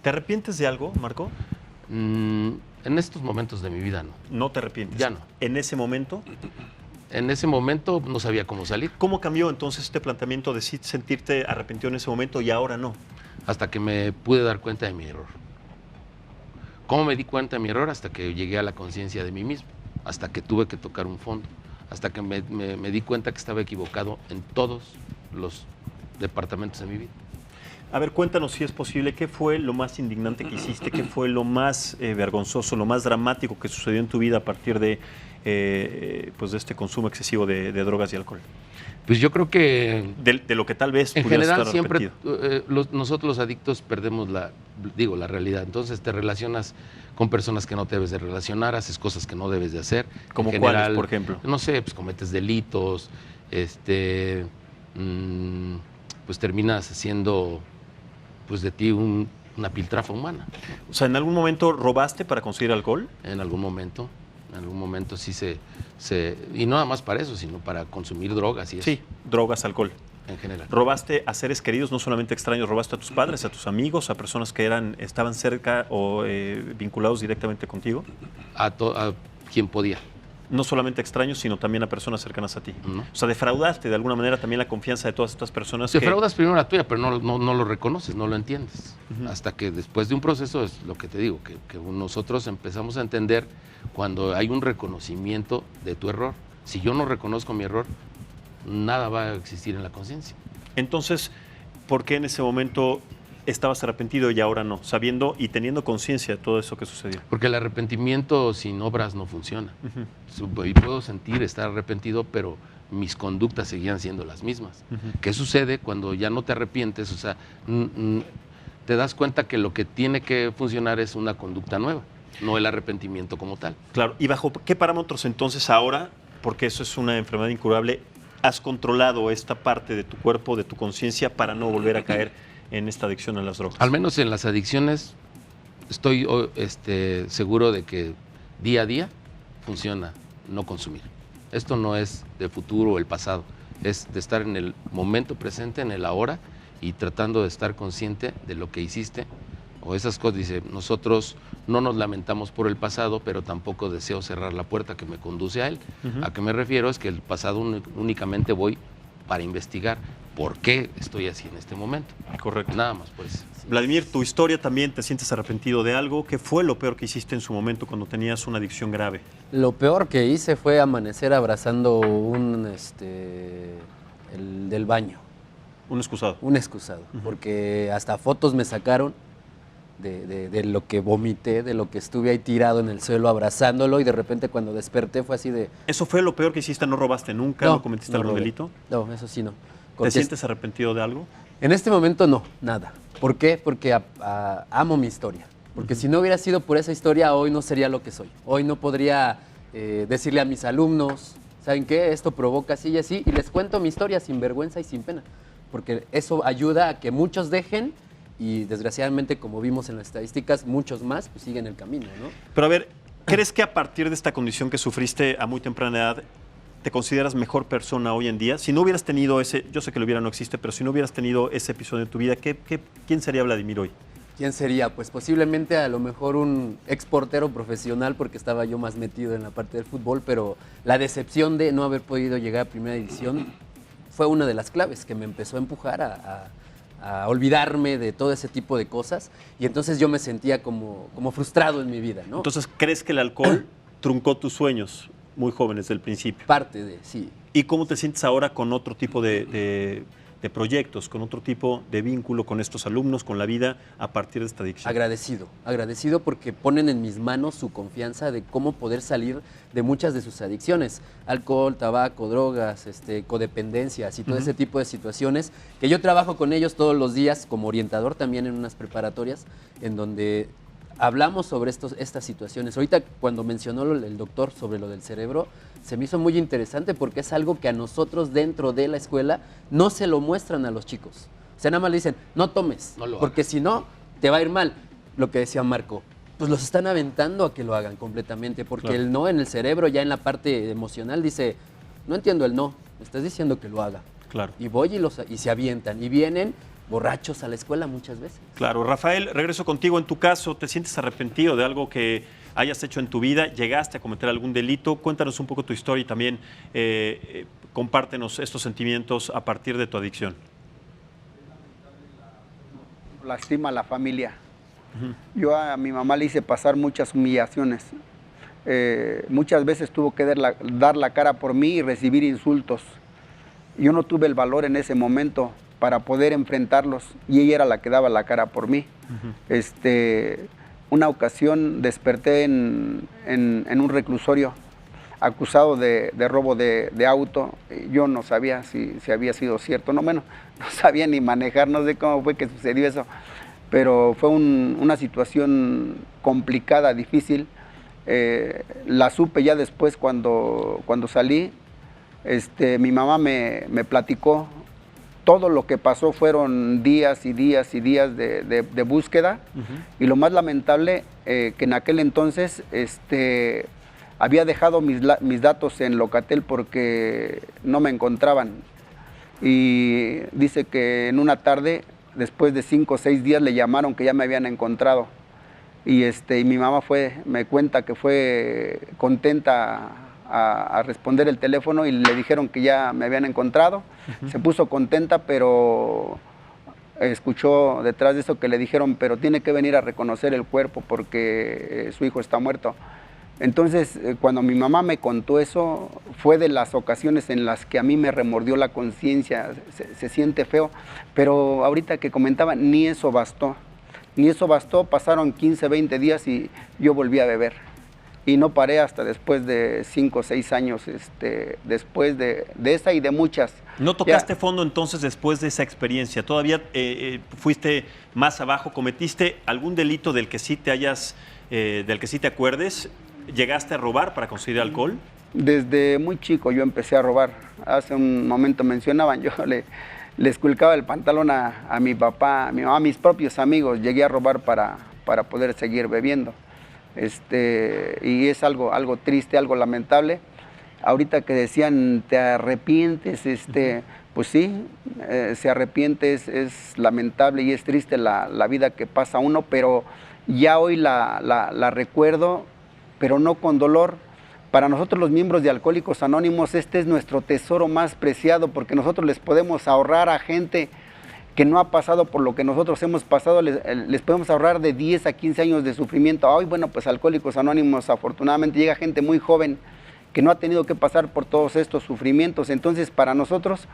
Speaker 1: ¿Te arrepientes de algo, Marco?
Speaker 6: En estos momentos de mi vida no.
Speaker 1: No te arrepientes.
Speaker 6: Ya no.
Speaker 1: ¿En ese momento?
Speaker 6: En ese momento no sabía cómo salir.
Speaker 1: ¿Cómo cambió entonces este planteamiento de sí sentirte arrepentido en ese momento y ahora no?
Speaker 6: Hasta que me pude dar cuenta de mi error. ¿Cómo me di cuenta de mi error? Hasta que llegué a la conciencia de mí mismo, hasta que tuve que tocar un fondo, hasta que me di cuenta que estaba equivocado en todos los departamentos de mi vida.
Speaker 1: A ver, cuéntanos si es posible, ¿qué fue lo más indignante que hiciste? ¿Qué fue lo más vergonzoso, lo más dramático que sucedió en tu vida a partir de este consumo excesivo de drogas y alcohol?
Speaker 6: Pues yo creo que...
Speaker 1: De lo que tal vez
Speaker 6: en
Speaker 1: pudieras
Speaker 6: general
Speaker 1: estar
Speaker 6: siempre
Speaker 1: arrepentido.
Speaker 6: nosotros los adictos perdemos la realidad. Entonces te relacionas con personas que no te debes de relacionar, haces cosas que no debes de hacer.
Speaker 1: ¿Como
Speaker 6: en
Speaker 1: cuáles,
Speaker 6: general,
Speaker 1: por ejemplo?
Speaker 6: No sé, pues cometes delitos, pues terminas haciendo pues de ti una piltrafa humana.
Speaker 1: O sea, ¿en algún momento robaste para conseguir alcohol?
Speaker 6: En algún momento sí y no nada más para eso, sino para consumir drogas y eso.
Speaker 1: Sí, drogas, alcohol.
Speaker 6: En general.
Speaker 1: ¿Robaste a seres queridos, no solamente extraños? ¿Robaste a tus padres, a tus amigos, a personas que estaban cerca o vinculados directamente contigo?
Speaker 6: A quien podía.
Speaker 1: No solamente extraños, sino también a personas cercanas a ti.
Speaker 6: ¿No?
Speaker 1: O sea, defraudaste de alguna manera también la confianza de todas estas personas.
Speaker 6: Defraudas primero la tuya, pero no lo reconoces, no lo entiendes. Hasta que después de un proceso, es lo que te digo, que nosotros empezamos a entender cuando hay un reconocimiento de tu error. Si yo no reconozco mi error, nada va a existir en la conciencia.
Speaker 1: Entonces, ¿por qué en ese momento estabas arrepentido y ahora no? Sabiendo y teniendo conciencia de todo eso que sucedió.
Speaker 6: Porque el arrepentimiento sin obras no funciona. Y puedo sentir estar arrepentido, pero mis conductas seguían siendo las mismas. ¿Qué sucede cuando ya no te arrepientes? O sea, te das cuenta que lo que tiene que funcionar es una conducta nueva, no el arrepentimiento como tal.
Speaker 1: Claro. ¿Y bajo qué parámetros entonces ahora, porque eso es una enfermedad incurable, has controlado esta parte de tu cuerpo, de tu conciencia, para no volver a caer en esta adicción a las drogas?
Speaker 6: Al menos en las adicciones estoy seguro de que día a día funciona no consumir. Esto no es de futuro o el pasado, es de estar en el momento presente, en el ahora, y tratando de estar consciente de lo que hiciste o esas cosas. Dice, nosotros no nos lamentamos por el pasado, pero tampoco deseo cerrar la puerta que me conduce a él. ¿A qué me refiero? Es que el pasado únicamente voy para investigar por qué estoy así en este momento.
Speaker 1: Correcto.
Speaker 6: Nada más por eso.
Speaker 1: Vladimir, tu historia también, ¿te sientes arrepentido de algo? ¿Qué fue lo peor que hiciste en su momento cuando tenías una adicción grave?
Speaker 4: Lo peor que hice fue amanecer abrazando el del baño.
Speaker 1: Un excusado.
Speaker 4: Un excusado, porque hasta fotos me sacaron de lo que vomité, de lo que estuve ahí tirado en el suelo abrazándolo, y de repente cuando desperté fue así de...
Speaker 1: ¿Eso fue lo peor que hiciste? ¿No robaste nunca? ¿No cometiste algún
Speaker 4: robé.
Speaker 1: delito?
Speaker 4: No, eso sí no.
Speaker 1: ¿Te sientes arrepentido de algo?
Speaker 4: En este momento no, nada. ¿Por qué? Porque amo mi historia. Porque si no hubiera sido por esa historia, hoy no sería lo que soy. Hoy no podría decirle a mis alumnos, ¿saben qué? Esto provoca así y así, y les cuento mi historia sin vergüenza y sin pena. Porque eso ayuda a que muchos dejen y desgraciadamente, como vimos en las estadísticas, muchos más pues, siguen el camino, ¿no?
Speaker 1: Pero a ver, ¿crees que a partir de esta condición que sufriste a muy temprana edad, te consideras mejor persona hoy en día? Si no hubieras tenido ese, yo sé que lo hubiera no existe, pero si no hubieras tenido ese episodio en tu vida, ¿quién sería Vladimir hoy?
Speaker 4: ¿Quién sería? Pues posiblemente a lo mejor un exportero profesional porque estaba yo más metido en la parte del fútbol, pero la decepción de no haber podido llegar a primera división fue una de las claves que me empezó a empujar a olvidarme de todo ese tipo de cosas y entonces yo me sentía como frustrado en mi vida, ¿no?
Speaker 1: Entonces, ¿crees que el alcohol truncó tus sueños muy jóvenes desde el principio?
Speaker 4: Parte de, sí.
Speaker 1: ¿Y cómo te sientes ahora con otro tipo de proyectos, con otro tipo de vínculo con estos alumnos, con la vida a partir de esta adicción?
Speaker 4: Agradecido porque ponen en mis manos su confianza de cómo poder salir de muchas de sus adicciones, alcohol, tabaco, drogas, codependencias y todo ese tipo de situaciones que yo trabajo con ellos todos los días como orientador también en unas preparatorias en donde hablamos sobre estas situaciones. Ahorita cuando mencionó el doctor sobre lo del cerebro, se me hizo muy interesante porque es algo que a nosotros dentro de la escuela no se lo muestran a los chicos. O sea, nada más le dicen, no tomes, porque si no, te va a ir mal. Lo que decía Marco, pues los están aventando a que lo hagan completamente, porque
Speaker 1: Claro.
Speaker 4: el no en el cerebro, ya en la parte emocional, dice, no entiendo el no, me estás diciendo que lo haga.
Speaker 1: Claro.
Speaker 4: Y voy y se avientan, y vienen borrachos a la escuela muchas veces.
Speaker 1: Claro. Rafael, regreso contigo. En tu caso, ¿te sientes arrepentido de algo que hayas hecho en tu vida? ¿Llegaste a cometer algún delito? Cuéntanos un poco tu historia y también compártenos estos sentimientos a partir de tu adicción.
Speaker 7: Lastima a la familia. Yo a mi mamá le hice pasar muchas humillaciones. Muchas veces tuvo que dar la cara por mí y recibir insultos. Yo no tuve el valor en ese momento para poder enfrentarlos y ella era la que daba la cara por mí. Una ocasión desperté en un reclusorio acusado de robo de auto. Yo no sabía si había sido cierto, no sabía ni manejar, no sé cómo fue que sucedió eso, pero fue una situación complicada, difícil. La supe ya después cuando salí. Mi mamá me platicó. Todo lo que pasó fueron días y días y días de búsqueda. Y lo más lamentable, que en aquel entonces había dejado mis datos en Locatel porque no me encontraban. Y dice que en una tarde, después de 5 o 6 días, le llamaron que ya me habían encontrado. Y mi mamá me cuenta que fue contenta a responder el teléfono y le dijeron que ya me habían encontrado. Se puso contenta, pero escuchó detrás de eso que le dijeron, pero tiene que venir a reconocer el cuerpo porque su hijo está muerto. Entonces, cuando mi mamá me contó eso, fue de las ocasiones en las que a mí me remordió la conciencia, se siente feo, pero ahorita que comentaba, ni eso bastó, pasaron 15, 20 días y yo volví a beber. Y no paré hasta después de 5 o 6 años, después de esa y de muchas.
Speaker 1: ¿No tocaste fondo entonces después de esa experiencia? ¿Todavía fuiste más abajo? ¿Cometiste algún delito del que sí te acuerdes? ¿Llegaste a robar para conseguir alcohol?
Speaker 7: Desde muy chico yo empecé a robar. Hace un momento mencionaban, yo le esculcaba el pantalón a mi papá, a mi mamá, a mis propios amigos. Llegué a robar para poder seguir bebiendo. Y es algo triste, algo lamentable. Ahorita que decían, ¿te arrepientes? Pues sí, se arrepiente, es lamentable y es triste la vida que pasa uno, pero ya hoy la recuerdo, pero no con dolor. Para nosotros los miembros de Alcohólicos Anónimos, este es nuestro tesoro más preciado, porque nosotros les podemos ahorrar a gente que no ha pasado por lo que nosotros hemos pasado, les podemos ahorrar de 10 a 15 años de sufrimiento. Hoy, bueno, pues Alcohólicos Anónimos, afortunadamente llega gente muy joven que no ha tenido que pasar por todos estos sufrimientos. Entonces, para nosotros,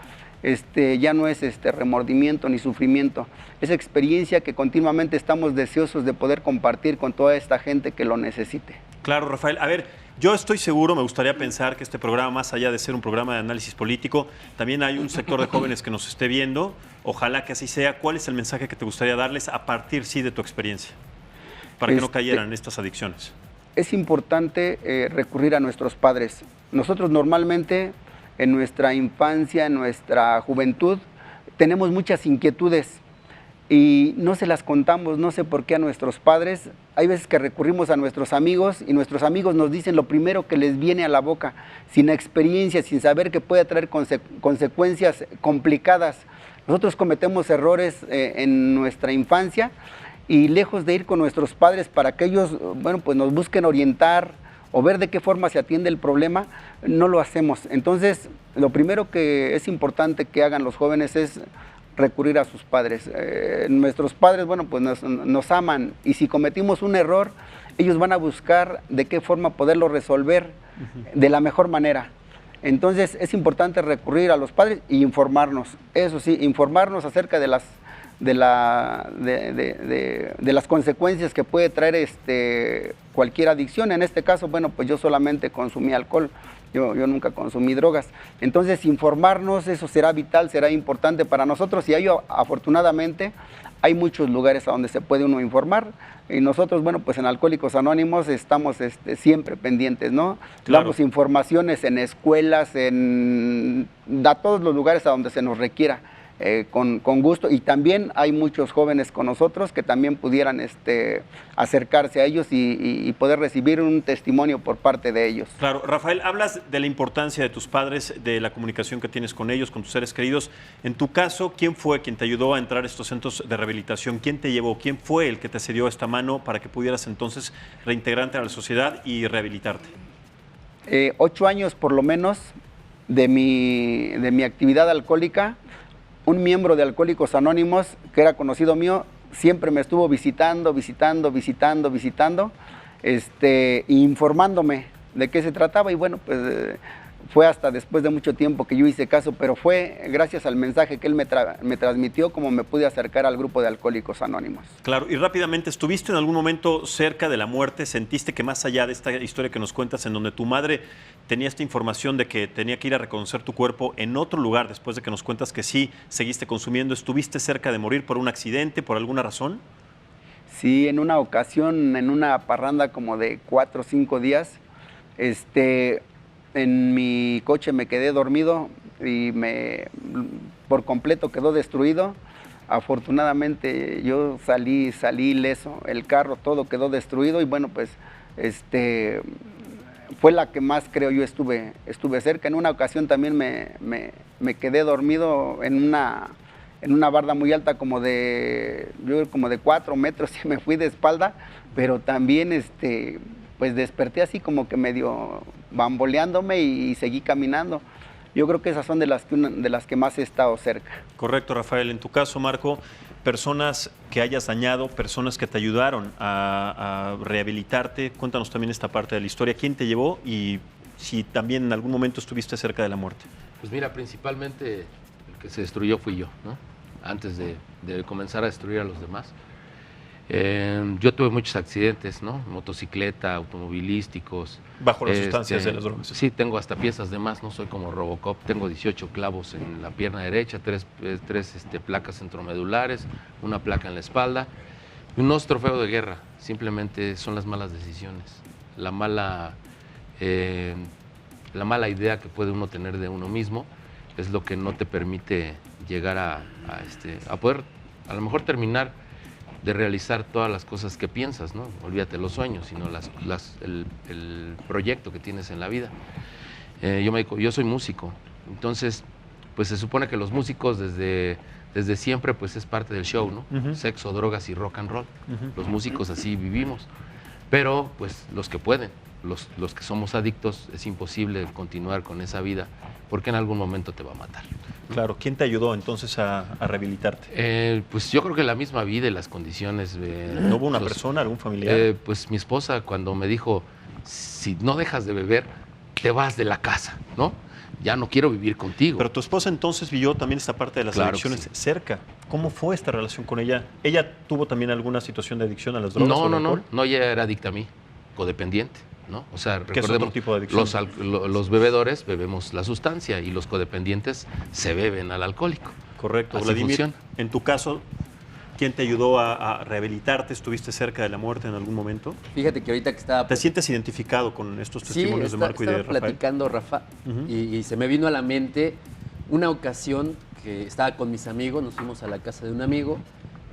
Speaker 7: ya no es remordimiento ni sufrimiento, es experiencia que continuamente estamos deseosos de poder compartir con toda esta gente que lo necesite.
Speaker 1: Claro, Rafael. A ver, Yo estoy seguro, me gustaría pensar que este programa, más allá de ser un programa de análisis político, también hay un sector de jóvenes que nos esté viendo. Ojalá que así sea. ¿Cuál es el mensaje que te gustaría darles a partir, sí, de tu experiencia? Para que no cayeran en estas adicciones.
Speaker 7: Es importante recurrir a nuestros padres. Nosotros normalmente, en nuestra infancia, en nuestra juventud, tenemos muchas inquietudes y no se las contamos, no sé por qué a nuestros padres. Hay veces que recurrimos a nuestros amigos y nuestros amigos nos dicen lo primero que les viene a la boca, sin experiencia, sin saber que puede traer consecuencias complicadas. Nosotros cometemos errores en nuestra infancia y lejos de ir con nuestros padres para que ellos, bueno, pues nos busquen orientar o ver de qué forma se atiende el problema, no lo hacemos. Entonces, lo primero que es importante que hagan los jóvenes es recurrir a sus padres. Nuestros padres, bueno, pues nos aman y si cometimos un error, ellos van a buscar de qué forma poderlo resolver de la mejor manera. Entonces es importante recurrir a los padres e informarnos. Eso sí, informarnos acerca de las consecuencias que puede traer cualquier adicción. En este caso, bueno, pues yo solamente consumí alcohol. Yo nunca consumí drogas. Entonces, informarnos, eso será vital, será importante para nosotros. Y ahí, afortunadamente, hay muchos lugares a donde se puede uno informar. Y nosotros, bueno, pues en Alcohólicos Anónimos estamos siempre pendientes, ¿no?
Speaker 1: Claro.
Speaker 7: Damos informaciones en escuelas, a todos los lugares a donde se nos requiera. Con gusto, y también hay muchos jóvenes con nosotros que también pudieran acercarse a ellos y poder recibir un testimonio por parte de ellos.
Speaker 1: Claro, Rafael, hablas de la importancia de tus padres, de la comunicación que tienes con ellos, con tus seres queridos. En tu caso, ¿quién fue quien te ayudó a entrar a estos centros de rehabilitación? ¿Quién te llevó? ¿Quién fue el que te cedió esta mano para que pudieras entonces reintegrarte a la sociedad y rehabilitarte?
Speaker 7: 8 años por lo menos de mi actividad alcohólica. Un miembro de Alcohólicos Anónimos, que era conocido mío, siempre me estuvo visitando, informándome de qué se trataba. Y bueno, pues fue hasta después de mucho tiempo que yo hice caso, pero fue gracias al mensaje que él me transmitió como me pude acercar al grupo de Alcohólicos Anónimos.
Speaker 1: Claro, y rápidamente, ¿estuviste en algún momento cerca de la muerte? ¿Sentiste que más allá de esta historia que nos cuentas, en donde tu madre tenía esta información de que tenía que ir a reconocer tu cuerpo en otro lugar, después de que nos cuentas que sí seguiste consumiendo, ¿estuviste cerca de morir por un accidente, por alguna razón?
Speaker 7: Sí, en una ocasión, en una parranda como de 4 o 5 días, en mi coche me quedé dormido y por completo quedó destruido. Afortunadamente yo salí ileso, el carro todo quedó destruido y bueno, pues fue la que más creo yo estuve cerca. En una ocasión también me quedé dormido en una barda muy alta como de 4 metros y me fui de espalda, pero también pues desperté así como que medio bamboleándome y seguí caminando. Yo creo que esas son de las que más he estado cerca.
Speaker 1: Correcto, Rafael. En tu caso, Marco, personas que hayas dañado, personas que te ayudaron a rehabilitarte, cuéntanos también esta parte de la historia. ¿Quién te llevó y si también en algún momento estuviste cerca de la muerte?
Speaker 6: Pues mira, principalmente el que se destruyó fui yo, ¿no? Antes de comenzar a destruir a los demás. Yo tuve muchos accidentes, ¿no? Motocicleta, automovilísticos.
Speaker 1: Bajo las sustancias de las drogas.
Speaker 6: Sí, tengo hasta piezas de más, no soy como Robocop. Tengo 18 clavos en la pierna derecha, tres placas centromedulares, una placa en la espalda. Y no es trofeo de guerra, simplemente son las malas decisiones. La mala idea que puede uno tener de uno mismo es lo que no te permite llegar a poder, a lo mejor, terminar de realizar todas las cosas que piensas, ¿no? Olvídate los sueños, sino el proyecto que tienes en la vida. Yo soy músico, entonces, pues se supone que los músicos desde siempre, pues es parte del show, ¿no?
Speaker 1: Uh-huh.
Speaker 6: Sexo, drogas y rock and roll.
Speaker 1: Uh-huh.
Speaker 6: Los músicos así vivimos, pero pues los que pueden, los que somos adictos, es imposible continuar con esa vida, porque en algún momento te va a matar.
Speaker 1: Claro, ¿quién te ayudó entonces a rehabilitarte?
Speaker 6: Pues yo creo que la misma vida y las condiciones.
Speaker 1: ¿No hubo una persona, algún familiar?
Speaker 6: Pues mi esposa, cuando me dijo, si no dejas de beber, te vas de la casa, ¿no? Ya no quiero vivir contigo.
Speaker 1: Pero tu esposa entonces vivió también esta parte de las adicciones
Speaker 6: sí.
Speaker 1: cerca. ¿Cómo fue esta relación con ella? ¿Ella tuvo también alguna situación de adicción a las drogas?
Speaker 6: No, ella era adicta a mí, codependiente. ¿no? O sea,
Speaker 1: ¿Qué es otro
Speaker 6: recordemos,
Speaker 1: tipo de adicción?
Speaker 6: los bebedores bebemos la sustancia y los codependientes se beben al alcohólico.
Speaker 1: Correcto.
Speaker 6: Así
Speaker 1: Vladimir,
Speaker 6: funciona.
Speaker 1: en tu caso, ¿quién te ayudó a rehabilitarte? ¿Estuviste cerca de la muerte en algún momento?
Speaker 4: Fíjate que ahorita que estaba...
Speaker 1: ¿Te sientes identificado con estos
Speaker 4: Sí,
Speaker 1: testimonios de Marco y de
Speaker 4: estaba
Speaker 1: Rafael?
Speaker 4: platicando Rafa
Speaker 1: Ujú.
Speaker 4: y se me vino a la mente una ocasión que estaba con mis amigos, nos fuimos a la casa de un amigo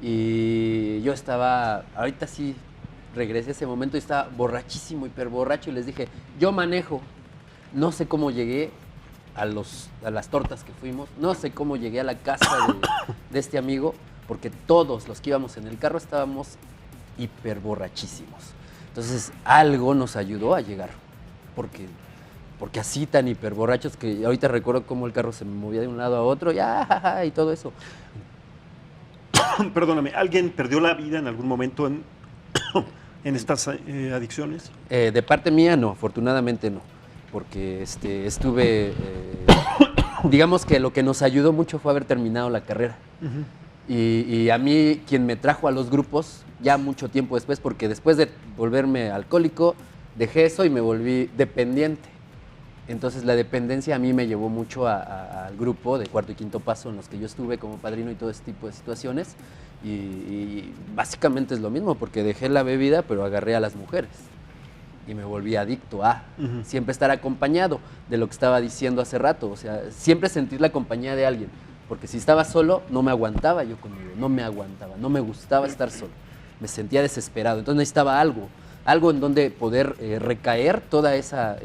Speaker 4: y yo estaba, ahorita sí regresé a ese momento y estaba borrachísimo, hiperborracho y les dije, yo manejo, no sé cómo llegué a las tortas que fuimos, no sé cómo llegué a la casa de este amigo, porque todos los que íbamos en el carro estábamos hiperborrachísimos. Entonces algo nos ayudó a llegar, porque así tan hiperborrachos que ahorita recuerdo cómo el carro se me movía de un lado a otro y todo eso.
Speaker 1: Perdóname, ¿alguien perdió la vida en algún momento en estas adicciones?
Speaker 4: De parte mía no, afortunadamente no, porque estuve, digamos que lo que nos ayudó mucho fue haber terminado la carrera. Y a mí quien me trajo a los grupos ya mucho tiempo después, porque después de volverme alcohólico, dejé eso y me volví dependiente. Entonces la dependencia a mí me llevó mucho al grupo de cuarto y quinto paso en los que yo estuve como padrino y todo ese tipo de situaciones. Y básicamente es lo mismo, porque dejé la bebida, pero agarré a las mujeres. Y me volví adicto a siempre estar acompañado de lo que estaba diciendo hace rato. O sea, siempre sentir la compañía de alguien. Porque si estaba solo, no me aguantaba yo conmigo, no me aguantaba, no me gustaba estar solo. Me sentía desesperado. Entonces necesitaba algo en donde poder recaer toda esa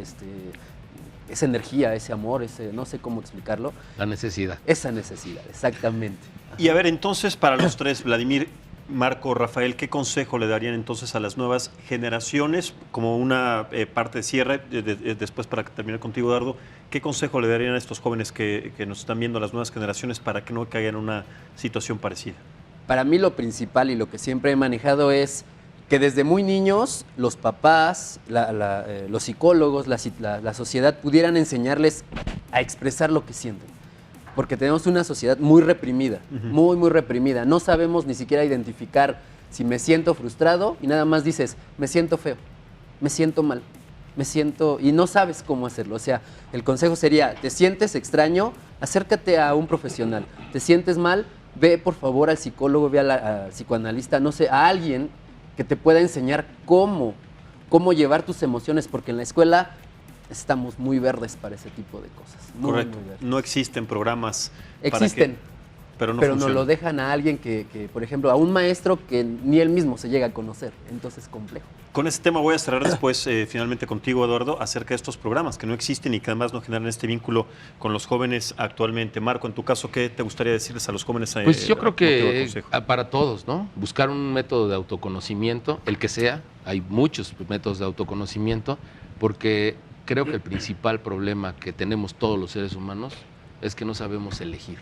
Speaker 4: energía, ese amor, no sé cómo explicarlo.
Speaker 6: La necesidad.
Speaker 4: Esa necesidad, exactamente.
Speaker 1: Y a ver, entonces, para los tres, Vladimir, Marco, Rafael, ¿qué consejo le darían entonces a las nuevas generaciones? Como una parte de cierre, después para terminar contigo, Eduardo, ¿qué consejo le darían a estos jóvenes que nos están viendo, a las nuevas generaciones, para que no caigan en una situación parecida?
Speaker 4: Para mí lo principal y lo que siempre he manejado es que desde muy niños los papás, los psicólogos, la sociedad pudieran enseñarles a expresar lo que sienten. Porque tenemos una sociedad muy reprimida, muy reprimida. No sabemos ni siquiera identificar si me siento frustrado y nada más dices, me siento feo, me siento mal, me siento... y no sabes cómo hacerlo. O sea, el consejo sería, ¿te sientes extraño? Acércate a un profesional. ¿Te sientes mal? Ve por favor al psicólogo, ve al psicoanalista, no sé, a alguien que te pueda enseñar cómo llevar tus emociones, porque en la escuela estamos muy verdes para ese tipo de cosas.
Speaker 1: Correcto.
Speaker 4: Muy verdes.
Speaker 1: No existen programas
Speaker 4: Existen,
Speaker 1: pero no
Speaker 4: pero
Speaker 1: funcionan.
Speaker 4: nos lo dejan a alguien que, por ejemplo, a un maestro que ni él mismo se llega a conocer. Entonces es complejo.
Speaker 1: Con este tema voy a cerrar después finalmente contigo, Eduardo, acerca de estos programas que no existen y que además no generan este vínculo con los jóvenes actualmente. Marco, en tu caso, ¿qué te gustaría decirles a los jóvenes?
Speaker 6: Pues yo creo
Speaker 1: motivo de
Speaker 6: que
Speaker 1: consejo?
Speaker 6: para todos, ¿no? Buscar un método de autoconocimiento, el que sea, hay muchos métodos de autoconocimiento, porque creo que el principal problema que tenemos todos los seres humanos es que no sabemos elegir.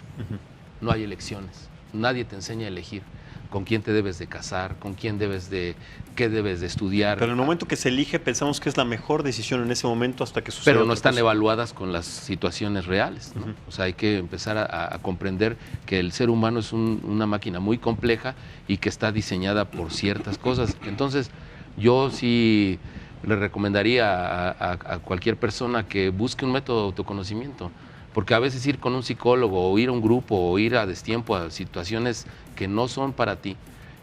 Speaker 6: No hay elecciones, nadie te enseña a elegir con quién te debes de casar, con quién qué debes de estudiar.
Speaker 1: Pero en el momento que se elige pensamos que es la mejor decisión en ese momento hasta que sucede.
Speaker 6: Pero no
Speaker 1: otra
Speaker 6: están
Speaker 1: cosa.
Speaker 6: evaluadas con las situaciones reales, ¿no? O sea, hay que empezar a comprender que el ser humano es una máquina muy compleja y que está diseñada por ciertas cosas. Entonces, yo sí le recomendaría a cualquier persona que busque un método de autoconocimiento, porque a veces ir con un psicólogo o ir a un grupo o ir a destiempo a situaciones que no son para ti,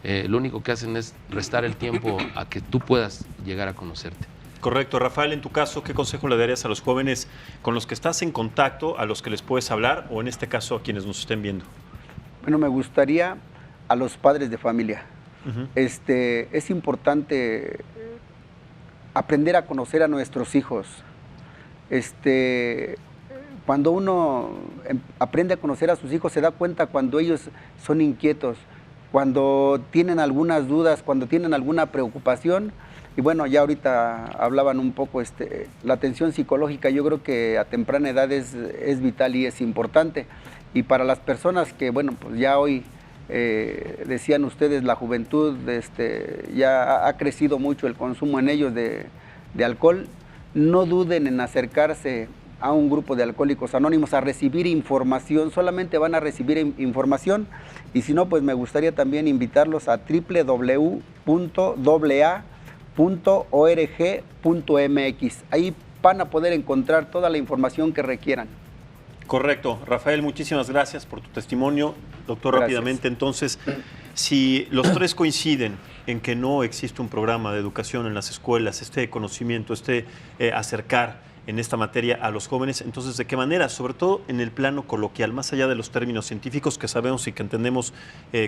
Speaker 6: lo único que hacen es restar el tiempo a que tú puedas llegar a conocerte.
Speaker 1: Correcto. Rafael, en tu caso, ¿qué consejo le darías a los jóvenes con los que estás en contacto, a los que les puedes hablar o en este caso a quienes nos estén viendo?
Speaker 7: Bueno, me gustaría a los padres de familia. Es importante aprender a conocer a nuestros hijos. Cuando uno aprende a conocer a sus hijos, se da cuenta cuando ellos son inquietos, cuando tienen algunas dudas, cuando tienen alguna preocupación. Y bueno, ya ahorita hablaban un poco, la atención psicológica yo creo que a temprana edad es vital y es importante. Y para las personas que, bueno, pues ya hoy, decían ustedes, la juventud, ya ha crecido mucho el consumo en ellos de alcohol, no duden en acercarse a un grupo de alcohólicos anónimos a recibir información, solamente van a recibir información, y si no, pues me gustaría también invitarlos a www.aa.org.mx .org.mx. Ahí van a poder encontrar toda la información que requieran.
Speaker 1: Correcto. Rafael, muchísimas gracias por tu testimonio. Doctor,
Speaker 7: Gracias.
Speaker 1: rápidamente, entonces, si los tres coinciden en que no existe un programa de educación en las escuelas, este conocimiento, acercar en esta materia a los jóvenes, entonces, ¿de qué manera? Sobre todo en el plano coloquial, más allá de los términos científicos que sabemos y que entendemos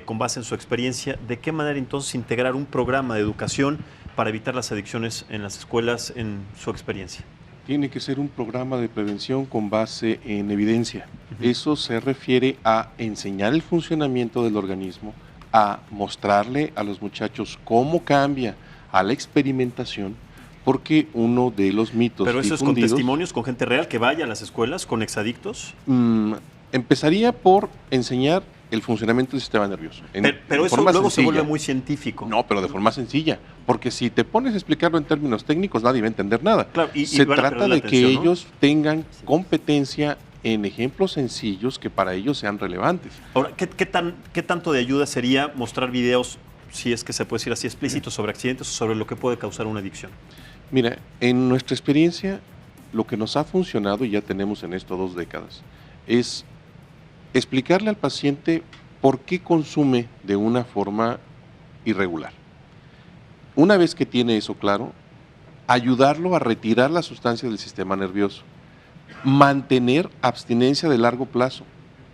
Speaker 1: con base en su experiencia, ¿de qué manera entonces integrar un programa de educación para evitar las adicciones en las escuelas en su experiencia?
Speaker 5: Tiene que ser un programa de prevención con base en evidencia. Eso se refiere a enseñar el funcionamiento del organismo, a mostrarle a los muchachos cómo cambia a la experimentación, porque uno de los mitos
Speaker 1: ¿Pero eso es con
Speaker 5: difundidos,
Speaker 1: testimonios, con gente real que vaya a las escuelas, con exadictos?
Speaker 5: empezaría por enseñar el funcionamiento del sistema nervioso.
Speaker 1: Pero eso
Speaker 5: forma
Speaker 1: luego se
Speaker 5: sencilla.
Speaker 1: vuelve muy científico.
Speaker 5: No, pero de forma sencilla, porque si te pones a explicarlo en términos técnicos, nadie va a entender nada.
Speaker 1: Claro, y
Speaker 5: Se
Speaker 1: van a
Speaker 5: trata
Speaker 1: perder la
Speaker 5: de que
Speaker 1: atención, ¿no?
Speaker 5: ellos tengan competencia en ejemplos sencillos que para ellos sean relevantes.
Speaker 1: Ahora, ¿qué tanto de ayuda sería mostrar videos, si es que se puede decir así, explícitos sobre accidentes o sobre lo que puede causar una adicción?
Speaker 5: Mira, en nuestra experiencia, lo que nos ha funcionado, y ya tenemos en esto 2 décadas, es explicarle al paciente por qué consume de una forma irregular. Una vez que tiene eso claro, ayudarlo a retirar la sustancia del sistema nervioso, mantener abstinencia de largo plazo.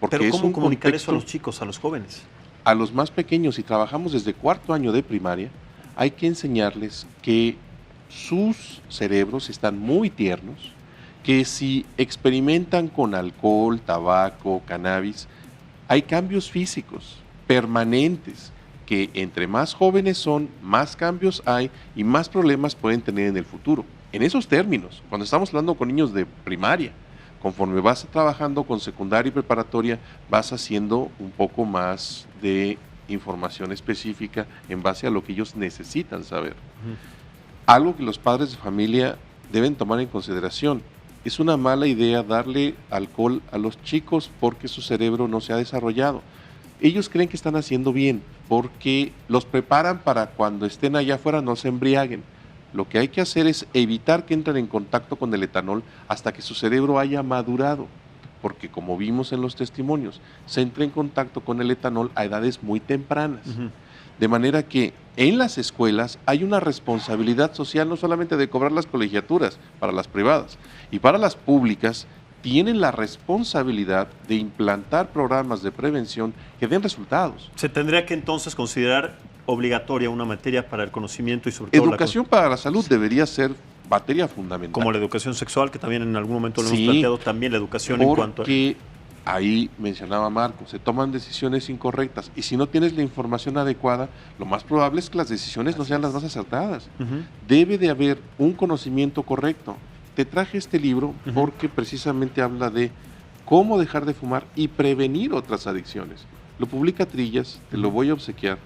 Speaker 5: Porque
Speaker 1: Pero
Speaker 5: es
Speaker 1: ¿cómo
Speaker 5: un
Speaker 1: comunicar eso a los
Speaker 5: contexto-
Speaker 1: chicos, a los jóvenes?
Speaker 5: A los más pequeños, si trabajamos desde 4º año de primaria, hay que enseñarles que sus cerebros están muy tiernos, que si experimentan con alcohol, tabaco, cannabis, hay cambios físicos permanentes, que entre más jóvenes son, más cambios hay y más problemas pueden tener en el futuro. En esos términos, cuando estamos hablando con niños de primaria, conforme vas trabajando con secundaria y preparatoria, vas haciendo un poco más de información específica en base a lo que ellos necesitan saber. Algo que los padres de familia deben tomar en consideración. Es una mala idea darle alcohol a los chicos porque su cerebro no se ha desarrollado. Ellos creen que están haciendo bien porque los preparan para cuando estén allá afuera no se embriaguen. Lo que hay que hacer es evitar que entren en contacto con el etanol hasta que su cerebro haya madurado, porque como vimos en los testimonios, se entra en contacto con el etanol a edades muy tempranas. De manera que en las escuelas hay una responsabilidad social no solamente de cobrar las colegiaturas para las privadas, y para las públicas tienen la responsabilidad de implantar programas de prevención que den resultados.
Speaker 1: ¿Se tendría que entonces considerar obligatoria una materia para el conocimiento y sobre todo
Speaker 5: Educación para la salud debería ser materia fundamental.
Speaker 1: como la educación sexual, que también en algún momento lo hemos
Speaker 5: Sí,
Speaker 1: planteado, también la educación en cuanto a...
Speaker 5: Porque ahí mencionaba Marco, se toman decisiones incorrectas y si no tienes la información adecuada, lo más probable es que las decisiones no sean las más acertadas. Debe de haber un conocimiento correcto. Te traje este libro porque precisamente habla de cómo dejar de fumar y prevenir otras adicciones. Lo publica Trillas, te lo voy a obsequiar.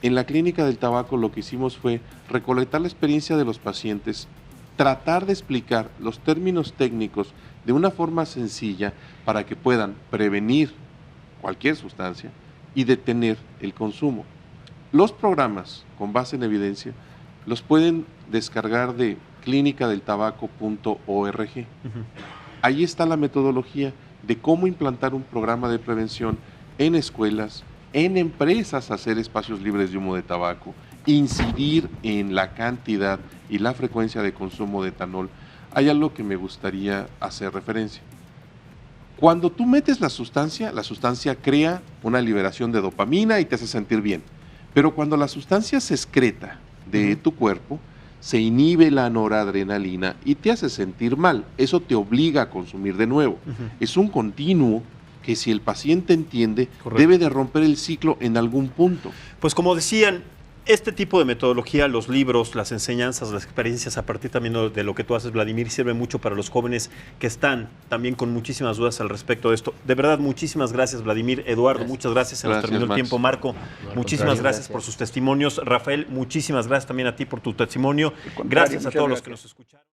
Speaker 5: En la clínica del tabaco lo que hicimos fue recolectar la experiencia de los pacientes, tratar de explicar los términos técnicos de una forma sencilla para que puedan prevenir cualquier sustancia y detener el consumo. Los programas con base en evidencia los pueden descargar de clinicadeltabaco.org. Ahí está la metodología de cómo implantar un programa de prevención en escuelas, en empresas, hacer espacios libres de humo de tabaco, incidir en la cantidad y la frecuencia de consumo de etanol. Hay algo que me gustaría hacer referencia. Cuando tú metes la sustancia crea una liberación de dopamina y te hace sentir bien. Pero cuando la sustancia se excreta de tu cuerpo, se inhibe la noradrenalina y te hace sentir mal. Eso te obliga a consumir de nuevo. Es un continuo que si el paciente entiende, debe de romper el ciclo en algún punto.
Speaker 1: Pues como decían, este tipo de metodología, los libros, las enseñanzas, las experiencias, a partir también de lo que tú haces, Vladimir, sirve mucho para los jóvenes que están también con muchísimas dudas al respecto de esto. De verdad, muchísimas gracias, Vladimir. Eduardo, muchas gracias. Se nos
Speaker 5: Gracias,
Speaker 1: terminó el
Speaker 5: Max.
Speaker 1: tiempo. Marco, muchísimas gracias por sus testimonios. Rafael, muchísimas gracias también a ti por tu testimonio.
Speaker 7: Al contrario,
Speaker 1: Gracias a
Speaker 7: muchas
Speaker 1: todos los que
Speaker 7: gracias.
Speaker 1: nos escucharon.